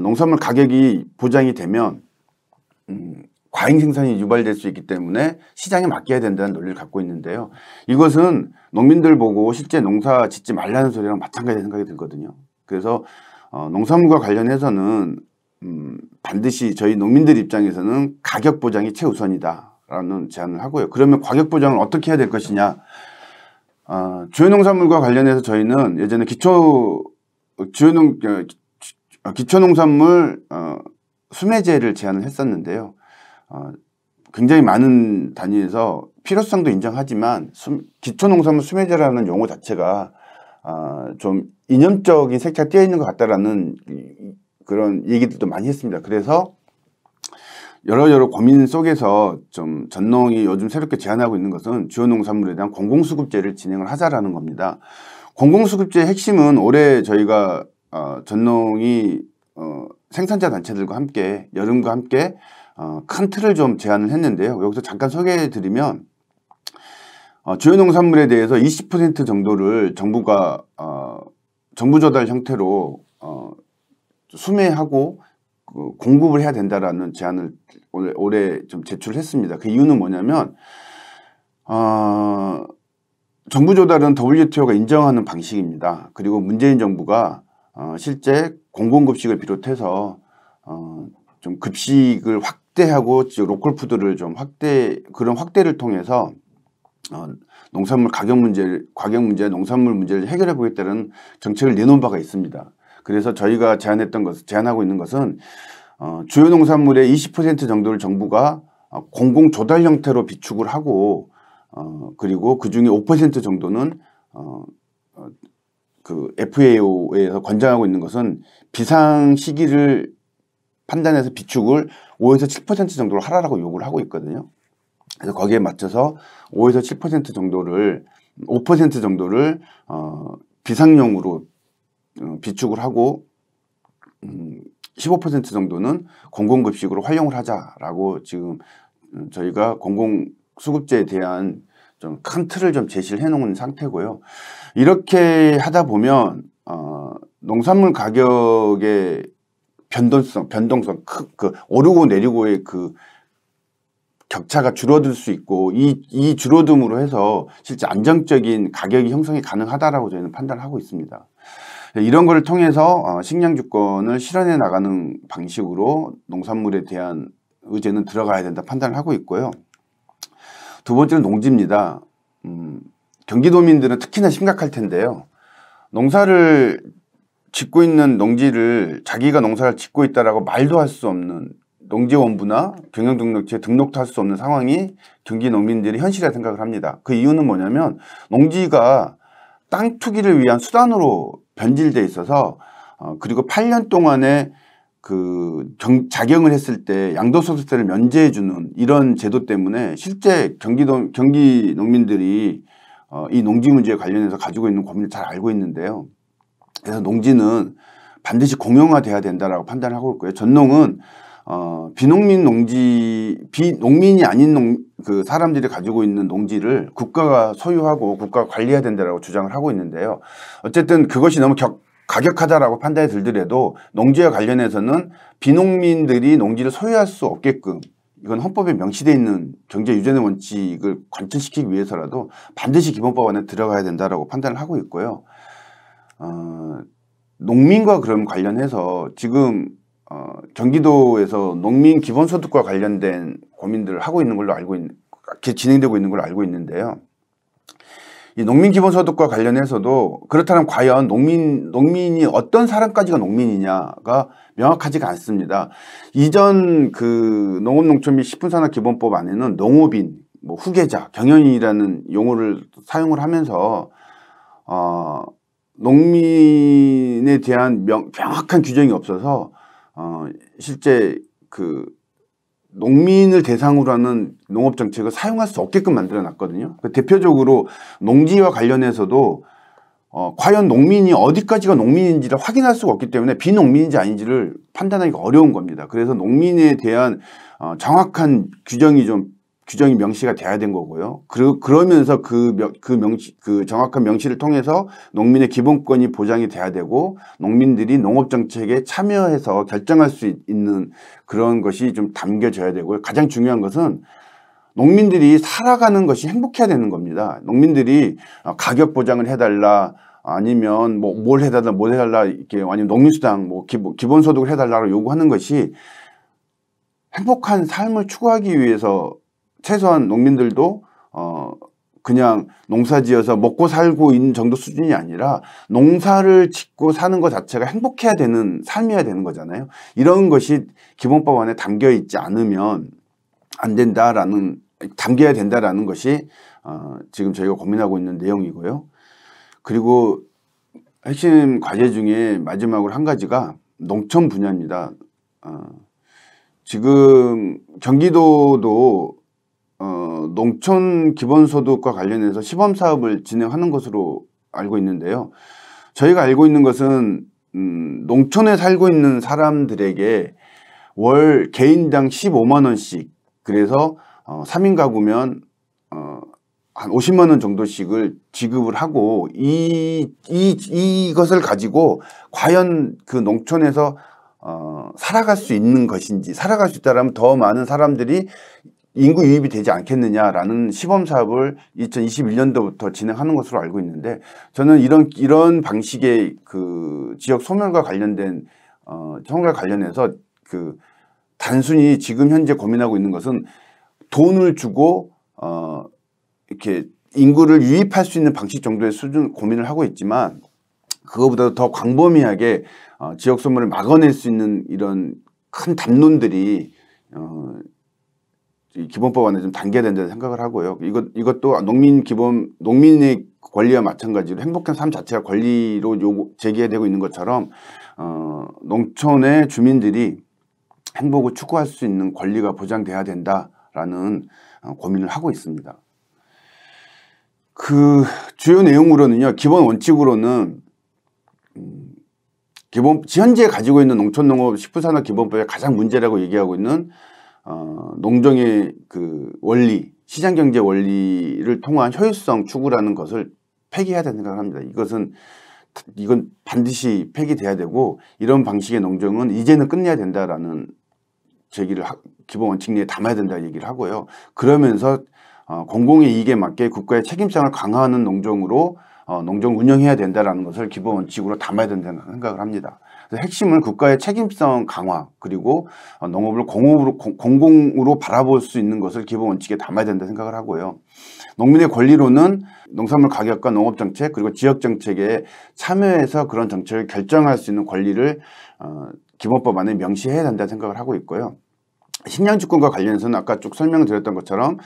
농산물 가격이 보장이 되면 과잉 생산이 유발될 수 있기 때문에 시장에 맡겨야 된다는 논리를 갖고 있는데요. 이것은 농민들 보고 실제 농사 짓지 말라는 소리랑 마찬가지 생각이 들거든요. 그래서 농산물과 관련해서는 반드시 저희 농민들 입장에서는 가격 보장이 최우선이다라는 제안을 하고요. 그러면 가격 보장을 어떻게 해야 될 것이냐? 주요 농산물과 관련해서 저희는 예전에 기초농산물 수매제를 제안을 했었는데요. 굉장히 많은 단위에서 필요성도 인정하지만 기초농산물 수매제라는 용어 자체가 좀 이념적인 색채가 띄어 있는 것 같다라는 그런 얘기들도 많이 했습니다. 그래서 여러 고민 속에서 좀 전농이 요즘 새롭게 제안하고 있는 것은 주요 농산물에 대한 공공수급제를 진행을 하자라는 겁니다. 공공수급제의 핵심은 올해 저희가 전농이 생산자 단체들과 함께 여름과 함께 큰 틀을 좀 제안을 했는데요. 여기서 잠깐 소개해 드리면 주요 농산물에 대해서 20% 정도를 정부가 정부 조달 형태로 수매하고 공급을 해야 된다라는 제안을 올해 좀 제출했습니다. 그 이유는 뭐냐면 정부 조달은 WTO가 인정하는 방식입니다. 그리고 문재인 정부가 실제 공공급식을 비롯해서 좀 급식을 확대하고 로컬 푸드를 좀 그런 확대를 통해서 농산물 가격 문제, 농산물 문제를 해결해 보겠다는 정책을 내놓은 바가 있습니다. 그래서 저희가 제안하고 있는 것은 주요 농산물의 20% 정도를 정부가 공공 조달 형태로 비축을 하고 그리고 그 중에 5% 정도는 그 FAO에서 권장하고 있는 것은 비상 시기를 판단해서 비축을 5에서 7% 정도로 하라고 요구를 하고 있거든요. 그래서 거기에 맞춰서 5에서 7% 정도를 5% 정도를 비상용으로 비축을 하고 15% 정도는 공공급식으로 활용을 하자라고 지금 저희가 공공수급제에 대한 좀 큰 틀을 좀 제시를 해놓은 상태고요. 이렇게 하다 보면 농산물 가격의 변동성, 오르고 내리고의 그 격차가 줄어들 수 있고 이 줄어듦으로 해서 실제 안정적인 가격이 형성이 가능하다라고 저희는 판단하고 있습니다. 이런 것을 통해서 식량 주권을 실현해 나가는 방식으로 농산물에 대한 의제는 들어가야 된다 판단을 하고 있고요. 두 번째는 농지입니다. 경기도민들은 특히나 심각할 텐데요. 농사를 짓고 있는 농지를 자기가 농사를 짓고 있다라고 말도 할 수 없는 농지원부나 경영등록지에 등록도 할 수 없는 상황이 경기 농민들이 현실이라 생각을 합니다. 그 이유는 뭐냐면 농지가 땅 투기를 위한 수단으로 변질돼 있어서 그리고 8년 동안에 그 작용을 했을 때 양도소득세를 면제해주는 이런 제도 때문에 실제 경기 농민들이 이 농지 문제에 관련해서 가지고 있는 고민을 잘 알고 있는데요. 그래서 농지는 반드시 공용화돼야 된다라고 판단을 하고 있고요. 전농은 비농민이 아닌 그 사람들이 가지고 있는 농지를 국가가 소유하고 국가가 관리해야 된다라고 주장을 하고 있는데요. 어쨌든 그것이 너무 가격하다라고 판단이 들더라도 농지와 관련해서는 비농민들이 농지를 소유할 수 없게끔 이건 헌법에 명시되어 있는 경제 유전의 원칙을 관철시키기 위해서라도 반드시 기본법 안에 들어가야 된다라고 판단을 하고 있고요. 농민과 그럼 관련해서 지금 경기도에서 농민 기본소득과 관련된 고민들을 하고 있는 걸로 진행되고 있는 걸로 알고 있는데요. 이 농민 기본소득과 관련해서도 그렇다면 과연 농민이 어떤 사람까지가 농민이냐가 명확하지가 않습니다. 이전 그 농업농촌 및 식품산업기본법 안에는 농업인, 뭐 후계자, 경영인이라는 용어를 사용을 하면서 농민에 대한 명확한 규정이 없어서 실제 그 농민을 대상으로 하는 농업정책을 사용할 수 없게끔 만들어 놨거든요. 대표적으로 농지와 관련해서도 과연 농민이 어디까지가 농민인지를 확인할 수가 없기 때문에 비농민인지 아닌지를 판단하기가 어려운 겁니다. 그래서 농민에 대한 정확한 규정이 명시가 돼야 된 거고요. 그러면서 그 정확한 명시를 통해서 농민의 기본권이 보장이 돼야 되고 농민들이 농업정책에 참여해서 결정할 수 있는 그런 것이 좀 담겨져야 되고요. 가장 중요한 것은 농민들이 살아가는 것이 행복해야 되는 겁니다. 농민들이 가격 보장을 해달라 아니면 뭐 뭘 해달라 이렇게 아니면 농민수당 뭐 기본소득을 해달라고 요구하는 것이 행복한 삶을 추구하기 위해서 최소한 농민들도 그냥 농사지어서 먹고 살고 있는 정도 수준이 아니라 농사를 짓고 사는 것 자체가 행복해야 되는 삶이어야 되는 거잖아요. 이런 것이 기본법 안에 담겨 있지 않으면 안 된다라는 담겨야 된다라는 것이 지금 저희가 고민하고 있는 내용이고요. 그리고 핵심 과제 중에 마지막으로 한 가지가 농촌 분야입니다. 지금 경기도도 농촌 기본소득과 관련해서 시범사업을 진행하는 것으로 알고 있는데요. 저희가 알고 있는 것은 농촌에 살고 있는 사람들에게 월 개인당 15만 원씩 그래서 3인 가구면 한 50만 원 정도씩을 지급을 하고 이것을 가지고 과연 그 농촌에서 살아갈 수 있는 것인지 살아갈 수 있다면 더 많은 사람들이 인구 유입이 되지 않겠느냐라는 시범사업을 2021년도부터 진행하는 것으로 알고 있는데 저는 이런 방식의 그 지역 소멸과 관련된 청과 관련해서 그 단순히 지금 현재 고민하고 있는 것은 돈을 주고 이렇게 인구를 유입할 수 있는 방식 정도의 수준 고민을 하고 있지만 그거보다 더 광범위하게 지역 소멸을 막아낼 수 있는 이런 큰 담론들이 기본법 안에 좀 담겨야 된다는 생각을 하고요. 이것도 농민의 권리와 마찬가지로 행복한 삶 자체가 권리로 제기가 되고 있는 것처럼 농촌의 주민들이 행복을 추구할 수 있는 권리가 보장돼야 된다라는 고민을 하고 있습니다. 그 주요 내용으로는요. 기본 원칙으로는 현재 가지고 있는 농촌농업 식품산업기본법의 가장 문제라고 얘기하고 있는 농정의 그 원리, 시장경제 원리를 통한 효율성 추구라는 것을 폐기해야 된다고 생각을 합니다. 이건 반드시 폐기돼야 되고 이런 방식의 농정은 이제는 끝내야 된다라는 제기를 기본 원칙 내에 담아야 된다 얘기를 하고요. 그러면서 공공의 이익에 맞게 국가의 책임성을 강화하는 농정으로 농정 운영해야 된다라는 것을 기본 원칙으로 담아야 된다는 생각을 합니다. 그래서 핵심은 국가의 책임성 강화 그리고 농업을 공공으로 바라볼 수 있는 것을 기본 원칙에 담아야 된다 생각을 하고요. 농민의 권리로는 농산물 가격과 농업정책 그리고 지역정책에 참여해서 그런 정책을 결정할 수 있는 권리를 기본법 안에 명시해야 된다 생각을 하고 있고요. 식량주권과 관련해서는 아까 쭉 설명드렸던 것처럼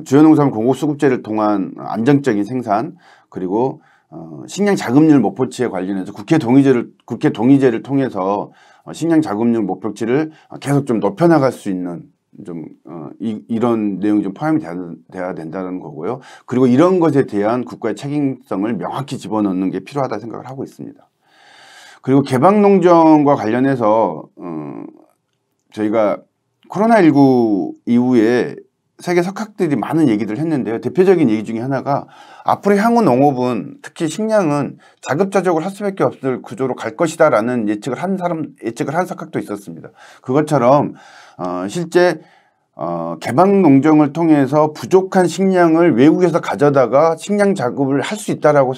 주요농산물 공급수급제를 통한 안정적인 생산 그리고 식량자급률 목표치에 관련해서 국회 동의제를 통해서 식량자급률 목표치를 계속 좀 높여나갈 수 있는 이런 내용이 좀 포함이 돼야 된다는 거고요. 그리고 이런 것에 대한 국가의 책임성을 명확히 집어넣는 게 필요하다 생각을 하고 있습니다. 그리고 개방농정과 관련해서 저희가 코로나19 이후에 세계 석학들이 많은 얘기들을 했는데요. 대표적인 얘기 중에 하나가 앞으로 향후 농업은 특히 식량은 자급자족을 할 수밖에 없을 구조로 갈 것이다라는 예측을 한 석학도 있었습니다. 그것처럼 실제 개방 농정을 통해서 부족한 식량을 외국에서 가져다가 식량 작업을 할 수 있다라고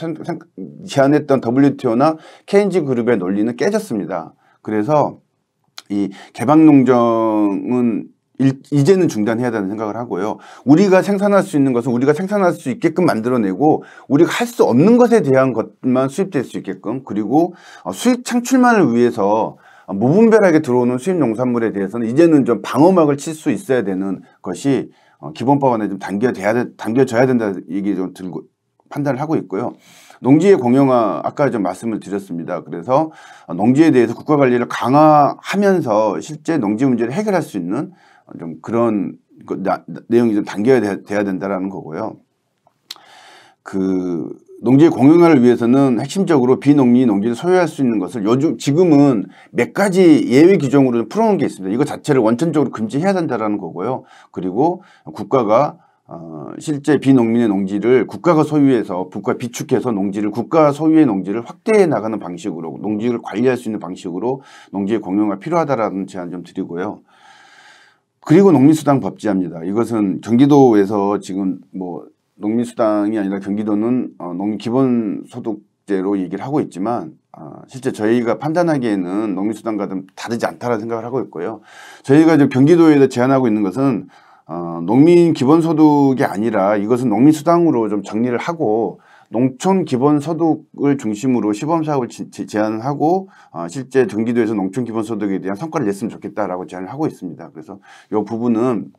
제안했던 WTO나 KNG 그룹의 논리는 깨졌습니다. 그래서 이 개방 농정은 이제는 중단해야 된다는 생각을 하고요. 우리가 생산할 수 있는 것은 우리가 생산할 수 있게끔 만들어내고 우리가 할 수 없는 것에 대한 것만 수입될 수 있게끔, 그리고 수익 창출만을 위해서 무분별하게 들어오는 수입 농산물에 대해서는 이제는 좀 방어막을 칠 수 있어야 되는 것이 기본법안에 좀 당겨져야 된다는 얘기 좀 들고 판단을 하고 있고요. 농지의 공영화 아까 좀 말씀을 드렸습니다. 그래서 농지에 대해서 국가 관리를 강화하면서 실제 농지 문제를 해결할 수 있는 좀 그런 내용이 좀 돼야 된다라는 거고요. 그 농지의 공영화를 위해서는 핵심적으로 비농민 농지를 소유할 수 있는 것을 지금은 몇 가지 예외 규정으로 풀어놓은 게 있습니다. 이거 자체를 원천적으로 금지해야 된다라는 거고요. 그리고 국가가 실제 비농민의 농지를 국가가 소유해서 비축해서 국가 소유의 농지를 확대해 나가는 방식으로 농지를 관리할 수 있는 방식으로 농지의 공영화가 필요하다라는 제안 좀 드리고요. 그리고 농민수당 법제화입니다. 이것은 경기도에서 지금 농민수당이 아니라 경기도는 농민기본소득제로 얘기를 하고 있지만 실제 저희가 판단하기에는 농민수당과 좀 다르지 않다라는 생각을 하고 있고요. 저희가 지금 경기도에서 제안하고 있는 것은 농민기본소득이 아니라 이것은 농민수당으로 좀 정리를 하고 농촌기본소득을 중심으로 시범사업을 제안하고 실제 경기도에서 농촌기본소득에 대한 성과를 냈으면 좋겠다라고 제안을 하고 있습니다. 그래서 이 부분은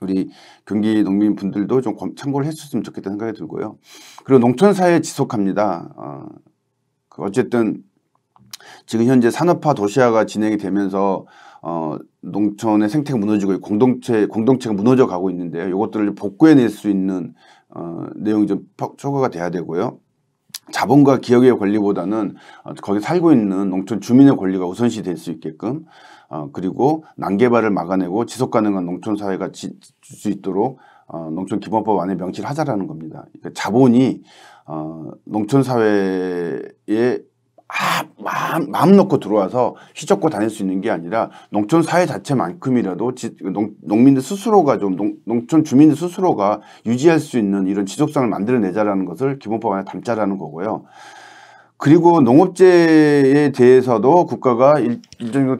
우리 경기 농민분들도 좀 참고를 했었으면 좋겠다는 생각이 들고요. 그리고 농촌사회 지속합니다. 어쨌든 지금 현재 산업화 도시화가 진행이 되면서 농촌의 생태가 무너지고 공동체가 무너져 가고 있는데요. 이것들을 복구해낼 수 있는 내용이 좀 초과가 돼야 되고요. 자본과 기업의 권리보다는 거기 살고 있는 농촌 주민의 권리가 우선시 될 수 있게끔 그리고 난개발을 막아내고 지속가능한 농촌사회가 질 수 있도록 농촌기본법 안에 명시를 하자라는 겁니다. 그러니까 자본이 농촌사회에 마음 놓고 들어와서 휘젓고 다닐 수 있는 게 아니라 농촌 사회 자체만큼이라도 농민들 스스로가 농촌 주민들 스스로가 유지할 수 있는 이런 지속성을 만들어내자라는 것을 기본법 안에 담자라는 거고요. 그리고 농업재에 대해서도 국가가 일정도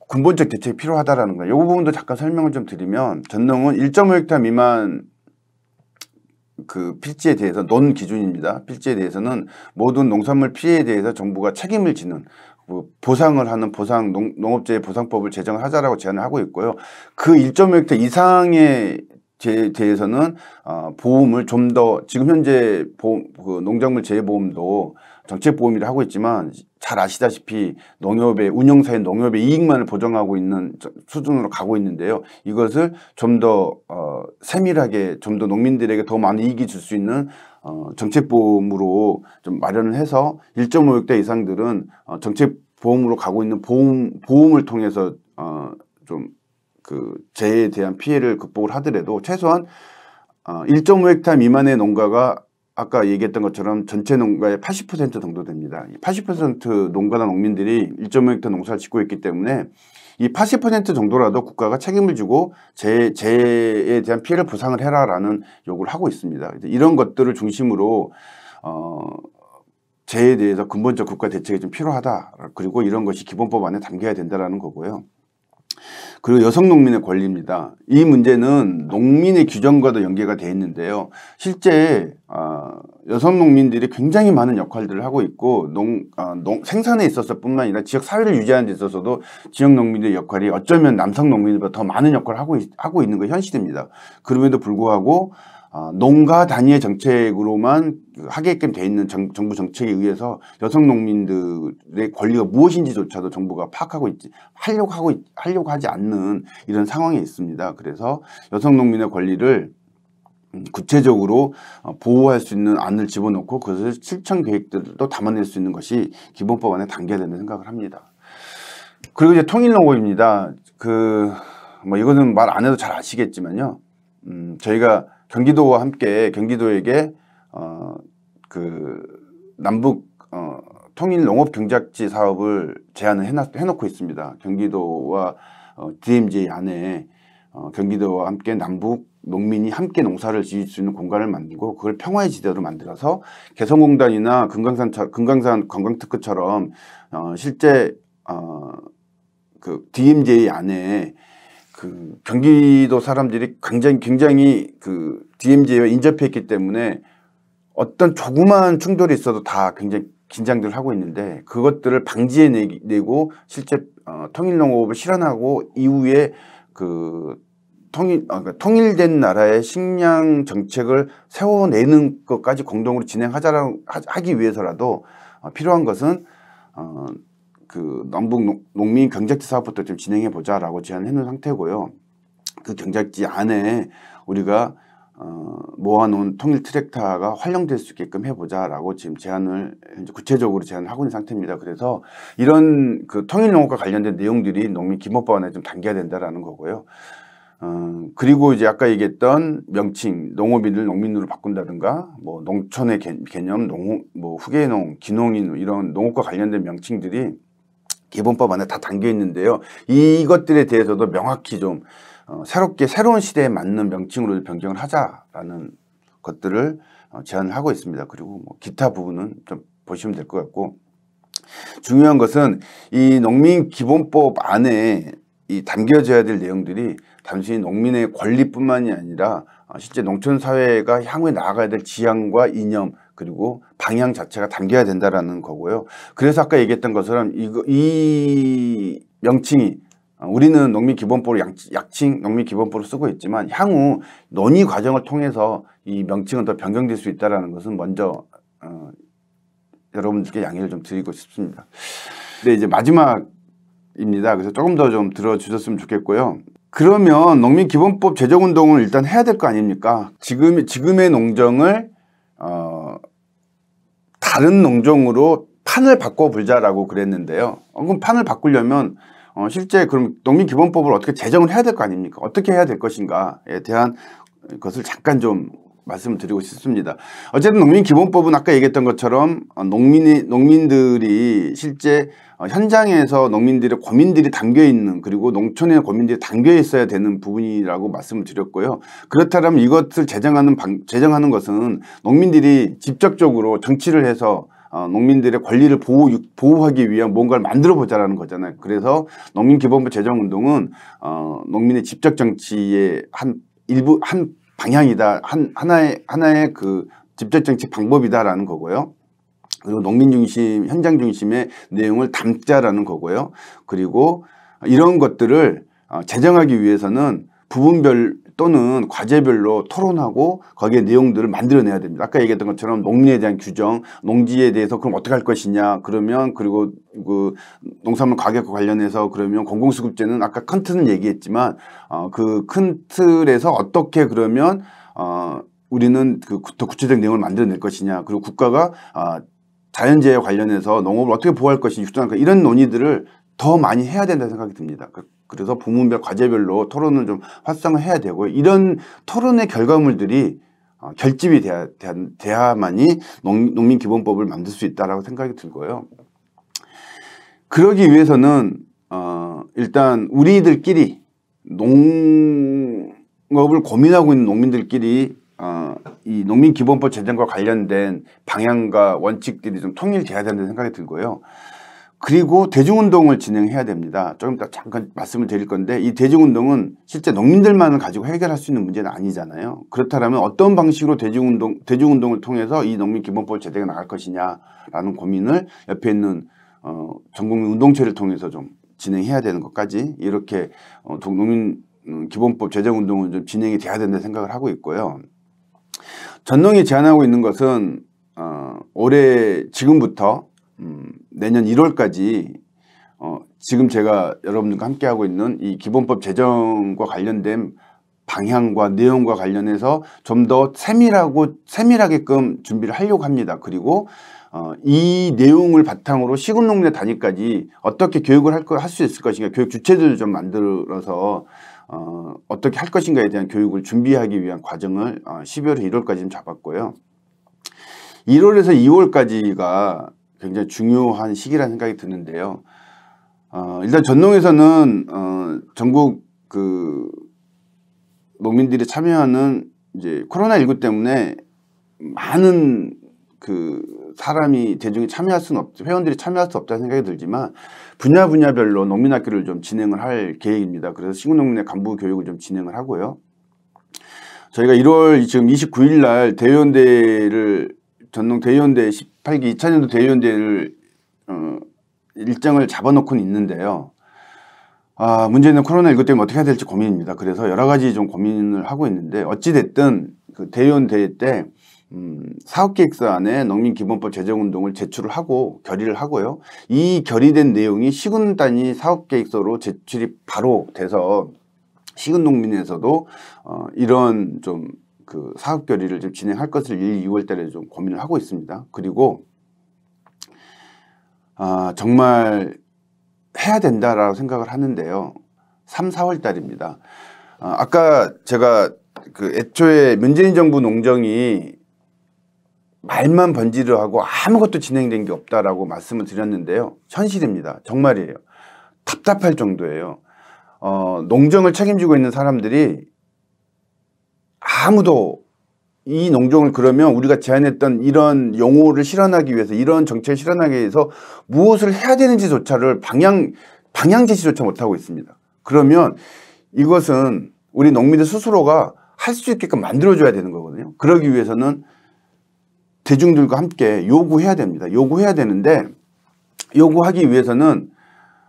근본적 대책이 필요하다라는 거예요. 이 부분도 잠깐 설명을 좀 드리면 전농은 1.5헥타 미만 그 필지에 대해서 논 기준입니다. 필지에 대해서는 모든 농산물 피해에 대해서 정부가 책임을 지는 보상을 하는 농업재해 보상법을 제정을 하자라고 제안을 하고 있고요. 그 1.5헥타 이상에 대해서는 보험을 좀 더 지금 현재 농작물 재해보험도 정책보험이라 하고 있지만 잘 아시다시피 운영사의 농협의 이익만을 보정하고 있는 수준으로 가고 있는데요. 이것을 좀 더 세밀하게 좀 더 농민들에게 더 많은 이익이 줄 수 있는 정책보험으로 좀 마련을 해서 1.5헥타 이상들은 정책보험으로 가고 있는 보험을 통해서 좀 그 재해에 대한 피해를 극복을 하더라도 최소한 1.5헥타 미만의 농가가 아까 얘기했던 것처럼 전체 농가의 80% 정도 됩니다. 80% 농가나 농민들이 1.5헥타 농사를 짓고 있기 때문에 이 80% 정도라도 국가가 책임을 지고 재해에 대한 피해를 보상을 해라라는 요구를 하고 있습니다. 이런 것들을 중심으로 재해에 대해서 근본적 국가 대책이 좀 필요하다. 그리고 이런 것이 기본법 안에 담겨야 된다라는 거고요. 그리고 여성 농민의 권리입니다. 이 문제는 농민의 규정과도 연계가 되어 있는데요. 실제 여성 농민들이 굉장히 많은 역할들을 하고 있고 생산에 있어서 뿐만 아니라 지역 사회를 유지하는 데 있어서도 지역 농민들의 역할이 어쩌면 남성 농민들보다 더 많은 역할을 하고 있는 게 현실입니다. 그럼에도 불구하고 농가 단위의 정책으로만 하게끔 돼 있는 정부 정책에 의해서 여성 농민들의 권리가 무엇인지조차도 정부가 하려고 하지 않는 이런 상황에 있습니다. 그래서 여성 농민의 권리를 구체적으로 보호할 수 있는 안을 집어넣고 그것을 실천 계획들도 담아낼 수 있는 것이 기본법 안에 담겨야 된다는 생각을 합니다. 그리고 이제 통일농업입니다. 이거는 말 안 해도 잘 아시겠지만요. 저희가 경기도와 함께 경기도에게 그 남북 통일 농업 경작지 사업을 제안을 해놓고 있습니다. 경기도와 DMZ 안에 경기도와 함께 남북 농민이 함께 농사를 지을 수 있는 공간을 만들고 그걸 평화의 지대로 만들어서 개성공단이나 금강산 관광특구처럼 실제 그 DMZ 안에 그 경기도 사람들이 굉장히 그 DMZ와 인접해 있기 때문에 어떤 조그마한 충돌이 있어도 다 굉장히 긴장들 하고 있는데 그것들을 방지해내고 실제 통일농업을 실현하고 이후에 그 통일된 나라의 식량 정책을 세워내는 것까지 공동으로 하기 위해서라도 필요한 것은 그 남북 농민 경작지 사업부터 좀 진행해 보자라고 제안해 놓은 상태고요. 그 경작지 안에 우리가 모아놓은 통일 트랙터가 활용될 수 있게끔 해보자라고 지금 구체적으로 제안을 하고 있는 상태입니다. 그래서 이런 그 통일농업과 관련된 내용들이 농민 기본법안에 좀 담겨야 된다라는 거고요. 그리고 이제 아까 얘기했던 명칭, 농업인을 농민으로 바꾼다든가, 뭐 농촌의 개념, 뭐 후계농, 기농인 이런 농업과 관련된 명칭들이 기본법 안에 다 담겨 있는데요. 이것들에 대해서도 명확히 좀 새로운 시대에 맞는 명칭으로 변경을 하자라는 것들을 제안을 하고 있습니다. 그리고 뭐 기타 부분은 좀 보시면 될 것 같고, 중요한 것은 이 농민 기본법 안에 이 담겨져야 될 내용들이 단순히 농민의 권리뿐만이 아니라 실제 농촌 사회가 향후에 나아가야 될 지향과 이념 그리고 방향 자체가 담겨야 된다라는 거고요. 그래서 아까 얘기했던 것처럼 이 명칭이 우리는 농민기본법을 약칭 농민기본법을 쓰고 있지만 향후 논의 과정을 통해서 이 명칭은 더 변경될 수 있다는 것은 먼저 여러분들께 양해를 좀 드리고 싶습니다. 근데 이제 마지막입니다. 그래서 조금 더 좀 들어주셨으면 좋겠고요. 그러면 농민기본법 제정운동을 일단 해야 될 거 아닙니까? 지금의 농정을 다른 농정으로 판을 바꿔보자라고 그랬는데요. 그럼 판을 바꾸려면 실제 그럼 농민기본법을 어떻게 제정을 해야 될 거 아닙니까? 어떻게 해야 될 것인가에 대한 것을 잠깐 좀 말씀을 드리고 싶습니다. 어쨌든 농민기본법은 아까 얘기했던 것처럼 농민들이 실제 현장에서 농민들의 고민들이 담겨 있는 그리고 농촌의 고민들이 담겨 있어야 되는 부분이라고 말씀을 드렸고요. 그렇다면 이것을 제정하는 것은 농민들이 직접적으로 정치를 해서 농민들의 권리를 보호하기 위한 뭔가를 만들어 보자라는 거잖아요. 그래서 농민기본법 제정운동은 농민의 직접 정치의 한 방향이다, 하나의 그 직접 정치 방법이다라는 거고요. 그리고 농민 중심, 현장 중심의 내용을 담자라는 거고요. 그리고 이런 것들을 제정하기 위해서는 부분별 또는 과제별로 토론하고 거기에 내용들을 만들어내야 됩니다. 아까 얘기했던 것처럼 농민에 대한 규정, 농지에 대해서 그럼 어떻게 할 것이냐, 그러면 그리고 그 농산물 가격과 관련해서 그러면 공공수급제는 아까 큰 틀은 얘기했지만 그 큰 틀에서 어떻게 그러면 우리는 그 더 구체적 내용을 만들어낼 것이냐, 그리고 국가가 자연재해 관련해서 농업을 어떻게 보호할 것이냐, 육성할 것이냐, 이런 논의들을 더 많이 해야 된다는 생각이 듭니다. 그래서 부문별 과제별로 토론을 좀 활성화해야 되고 이런 토론의 결과물들이 결집이 돼야만이 농민기본법을 만들 수 있다라고 생각이 들고요. 그러기 위해서는 일단 우리들끼리 농업을 고민하고 있는 농민들끼리 이 농민기본법 제정과 관련된 방향과 원칙들이 좀 통일돼야 된다는 생각이 들고요. 그리고 대중운동을 진행해야 됩니다. 조금 이따 잠깐 말씀을 드릴 건데 이 대중운동은 실제 농민들만을 가지고 해결할 수 있는 문제는 아니잖아요. 그렇다면 어떤 방식으로 대중운동을 통해서 이 농민기본법을 제대로 나갈 것이냐라는 고민을 옆에 있는 전국민 운동체를 통해서 좀 진행해야 되는 것까지 이렇게 농민기본법 제정운동은 좀 진행이 돼야 된다는 생각을 하고 있고요. 전농이 제안하고 있는 것은 지금부터 내년 1월까지 지금 제가 여러분들과 함께하고 있는 이 기본법 제정과 관련된 방향과 내용과 관련해서 좀 더 세밀하게끔 준비를 하려고 합니다. 그리고 이 내용을 바탕으로 시군농민의 단위까지 어떻게 교육을 할 수 있을 것인가, 교육 주체들을 좀 만들어서 어떻게 할 것인가에 대한 교육을 준비하기 위한 과정을 12월에서 1월까지 잡았고요. 1월에서 2월까지가 굉장히 중요한 시기라는 생각이 드는데요. 일단 전농에서는 전국 그 농민들이 참여하는 이제 코로나19 때문에 많은 그 사람이 대중이 참여할 수는 없죠. 회원들이 참여할 수 없다는 생각이 들지만 분야별로 농민학교를 좀 진행을 할 계획입니다. 그래서 신군농민의 간부 교육을 좀 진행을 하고요. 저희가 1월 지금 29일 날 대의원대를 전농 대의원대 18기 2000년도 대의원대를 일정을 잡아놓고는 있는데요. 문제는 코로나19 때문에 어떻게 해야 될지 고민입니다. 그래서 여러 가지 좀 고민을 하고 있는데 어찌됐든 그 대의원대회 때 사업계획서안에 농민기본법 제정운동을 제출을 하고 결의를 하고요. 이 결의된 내용이 시군 단위 사업계획서로 제출이 바로 돼서 시군농민에서도 이런 좀 그 사업 결의를 좀 진행할 것을 1, 2월 달에 좀 고민을 하고 있습니다. 그리고 정말 해야 된다라고 생각을 하는데요. 3, 4월 달입니다. 아까 제가 그 애초에 문재인 정부 농정이 말만 번지르 하고 아무것도 진행된 게 없다라고 말씀을 드렸는데요. 현실입니다. 정말이에요. 답답할 정도예요. 농정을 책임지고 있는 사람들이 아무도 이 농정을 그러면 우리가 제안했던 이런 용어를 실현하기 위해서 이런 정책을 실현하기 위해서 무엇을 해야 되는지조차를 방향 제시조차 못하고 있습니다. 그러면 이것은 우리 농민들 스스로가 할 수 있게끔 만들어줘야 되는 거거든요. 그러기 위해서는 대중들과 함께 요구해야 됩니다. 요구해야 되는데 요구하기 위해서는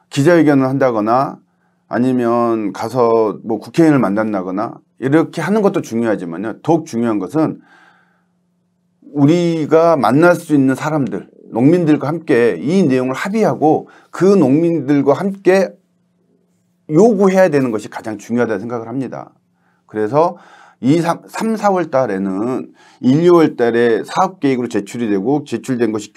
기자회견을 한다거나 아니면 가서 뭐 국회의원을 만난다거나 이렇게 하는 것도 중요하지만요. 더욱 중요한 것은 우리가 만날 수 있는 사람들, 농민들과 함께 이 내용을 합의하고 그 농민들과 함께 요구해야 되는 것이 가장 중요하다고 생각을 합니다. 그래서 이 3, 4월 달에는 1, 2월 달에 사업계획으로 제출이 되고 제출된 것이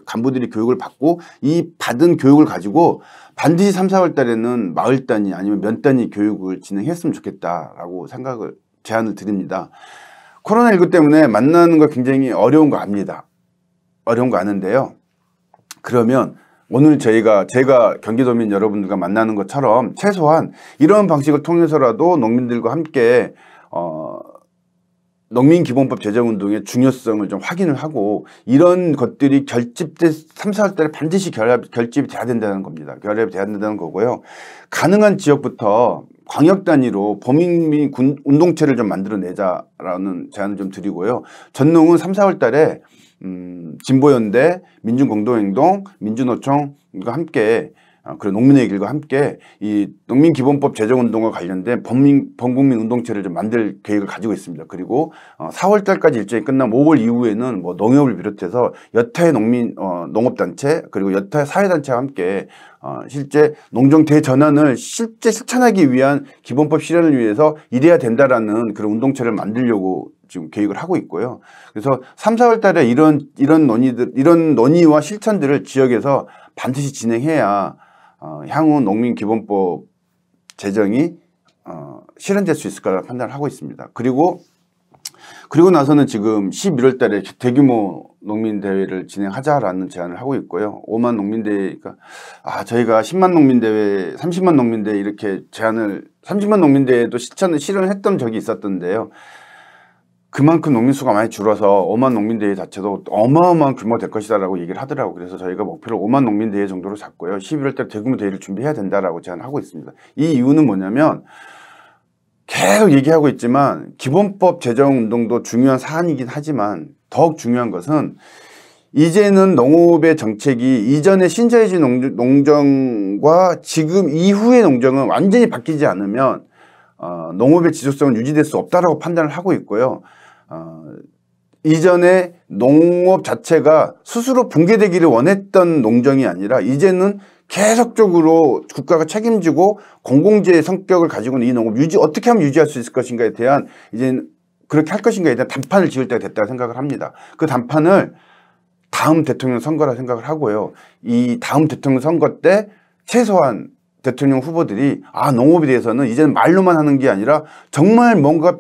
간부들이 교육을 받고 이 받은 교육을 가지고 반드시 3, 4월 달에는 마을 단위 아니면 면 단위 교육을 진행했으면 좋겠다라고 제안을 드립니다. 코로나19 때문에 만나는 거 굉장히 어려운 거 압니다. 어려운 거 아는데요. 그러면 오늘 제가 경기도민 여러분들과 만나는 것처럼 최소한 이런 방식을 통해서라도 농민들과 함께 농민기본법 제정운동의 중요성을 좀 확인을 하고 이런 것들이 결집돼 3, 4월 달에 반드시 결집이 돼야 된다는 겁니다. 결합이 돼야 된다는 거고요. 가능한 지역부터 광역 단위로 범인민 운동체를 좀 만들어내자라는 제안을 좀 드리고요. 전농은 3, 4월 달에 진보연대, 민중공동행동, 민주노총과 함께 그런 농민의 길과 함께 이 농민기본법 제정운동과 관련된 범국민 운동체를 좀 만들 계획을 가지고 있습니다. 그리고 4월 달까지 일정이 끝나면 5월 이후에는 뭐 농협을 비롯해서 여타의 농업단체 그리고 여타의 사회단체와 함께 실제 농정 대전환을 실제 실천하기 위한 기본법 실현을 위해서 이래야 된다라는 그런 운동체를 만들려고 지금 계획을 하고 있고요. 그래서 3, 4월 달에 이런 논의와 실천들을 지역에서 반드시 진행해야 향후 농민기본법 제정이 실현될 수 있을 거라 판단을 하고 있습니다. 그리고 나서는 지금 11월 달에 대규모 농민대회를 진행하자라는 제안을 하고 있고요. 5만 농민대회가 저희가 10만 농민대회, 30만 농민대회 이렇게 제안을 30만 농민대회도 실현을 했던 적이 있었던데요. 그만큼 농민수가 많이 줄어서 5만 농민대회 자체도 어마어마한 규모가 될 것이다라고 얘기를 하더라고요. 그래서 저희가 목표를 5만 농민대회 정도로 잡고요. 11월 달 대규모 대회를 준비해야 된다라고 제안하고 있습니다. 이 이유는 뭐냐면 계속 얘기하고 있지만 기본법 제정운동도 중요한 사안이긴 하지만 더욱 중요한 것은 이제는 농업의 정책이 이전의 신자유주의 농정과 지금 이후의 농정은 완전히 바뀌지 않으면 농업의 지속성은 유지될 수 없다라고 판단을 하고 있고요. 이전에 농업 자체가 스스로 붕괴되기를 원했던 농정이 아니라 이제는 계속적으로 국가가 책임지고 공공재의 성격을 가지고는 이 농업 어떻게 하면 유지할 수 있을 것인가에 대한 이제 그렇게 할 것인가에 대한 단판을 지을 때가 됐다고 생각을 합니다. 그 단판을 다음 대통령 선거라 생각을 하고요. 이 다음 대통령 선거 때 최소한 대통령 후보들이 농업에 대해서는 이제는 말로만 하는 게 아니라 정말 뭔가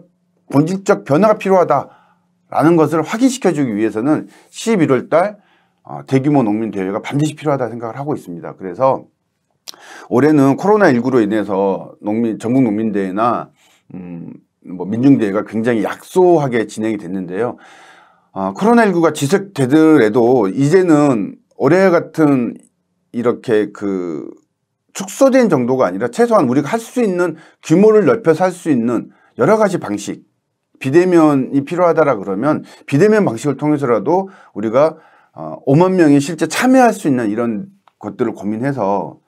본질적 변화가 필요하다라는 것을 확인시켜주기 위해서는 11월 달 대규모 농민대회가 반드시 필요하다 생각을 하고 있습니다. 그래서 올해는 코로나19로 인해서 전국 농민대회나 민중대회가 굉장히 약소하게 진행이 됐는데요. 코로나19가 지속되더라도 이제는 올해 같은 이렇게 축소된 정도가 아니라 최소한 우리가 할 수 있는 규모를 넓혀서 할 수 있는 여러 가지 방식, 비대면이 필요하다라 그러면 비대면 방식을 통해서라도 우리가 5만 명이 실제 참여할 수 있는 이런 것들을 고민해서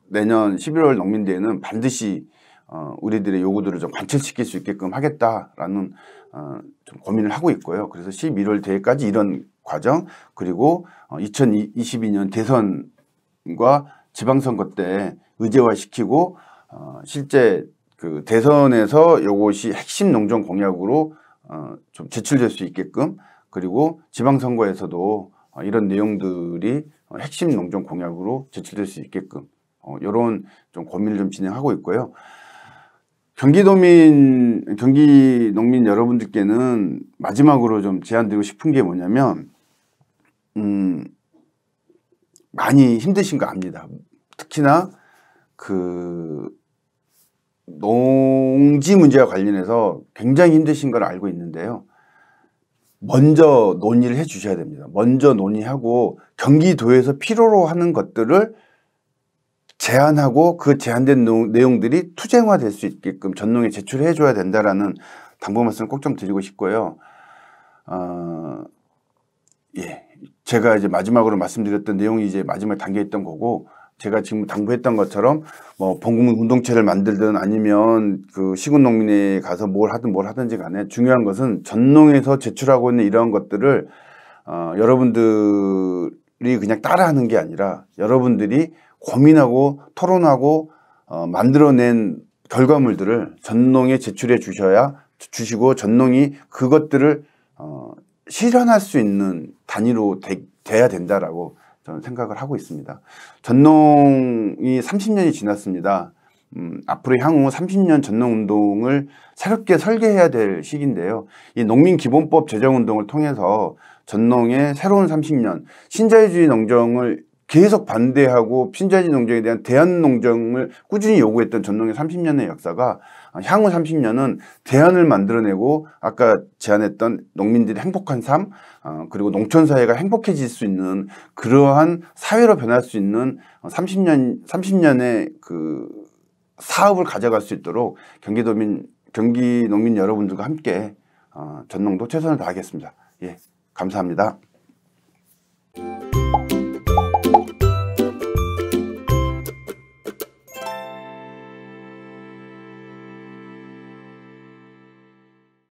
내년 11월 농민대회는 반드시 우리들의 요구들을 좀 관철시킬 수 있게끔 하겠다라는 좀 고민을 하고 있고요. 그래서 11월 대회까지 이런 과정, 그리고 2022년 대선과 지방선거 때 의제화시키고 실제 대선에서 이것이 핵심 농정 공약으로 좀 제출될 수 있게끔, 그리고 지방선거에서도 이런 내용들이 핵심 농정 공약으로 제출될 수 있게끔 이런 좀 고민을 좀 진행하고 있고요. 경기 농민 여러분들께는 마지막으로 좀 제안드리고 싶은 게 뭐냐면 많이 힘드신 거 압니다. 특히나 농지 문제와 관련해서 굉장히 힘드신 걸 알고 있는데요. 먼저 논의를 해 주셔야 됩니다. 먼저 논의하고 경기도에서 필요로 하는 것들을 제안하고 그 제안된 내용들이 투쟁화될 수 있게끔 전농에 제출해 줘야 된다라는 당부 말씀을 꼭 좀 드리고 싶고요. 제가 이제 마지막으로 말씀드렸던 내용이 이제 마지막 단계에 있던 거고, 제가 지금 당부했던 것처럼 봉급문 운동체를 만들든 아니면 시군농민회에 가서 뭘 하든지 간에 중요한 것은 전농에서 제출하고 있는 이러한 것들을 여러분들이 그냥 따라하는 게 아니라 여러분들이 고민하고 토론하고 만들어낸 결과물들을 전농에 제출해 주시고 전농이 그것들을 실현할 수 있는 단위로 돼야 된다라고 저는 생각을 하고 있습니다. 전농이 30년이 지났습니다. 앞으로 향후 30년 전농운동을 새롭게 설계해야 될 시기인데요. 이 농민기본법 제정운동을 통해서 전농의 새로운 30년, 신자유주의 농정을 계속 반대하고 신자유주의 농정에 대한 대안농정을 꾸준히 요구했던 전농의 30년의 역사가 향후 30년은 대안을 만들어내고 아까 제안했던 농민들의 행복한 삶, 그리고 농촌사회가 행복해질 수 있는 그러한 사회로 변할 수 있는 30년의 사업을 가져갈 수 있도록 경기 농민 여러분들과 함께 전농도 최선을 다하겠습니다. 예, 감사합니다.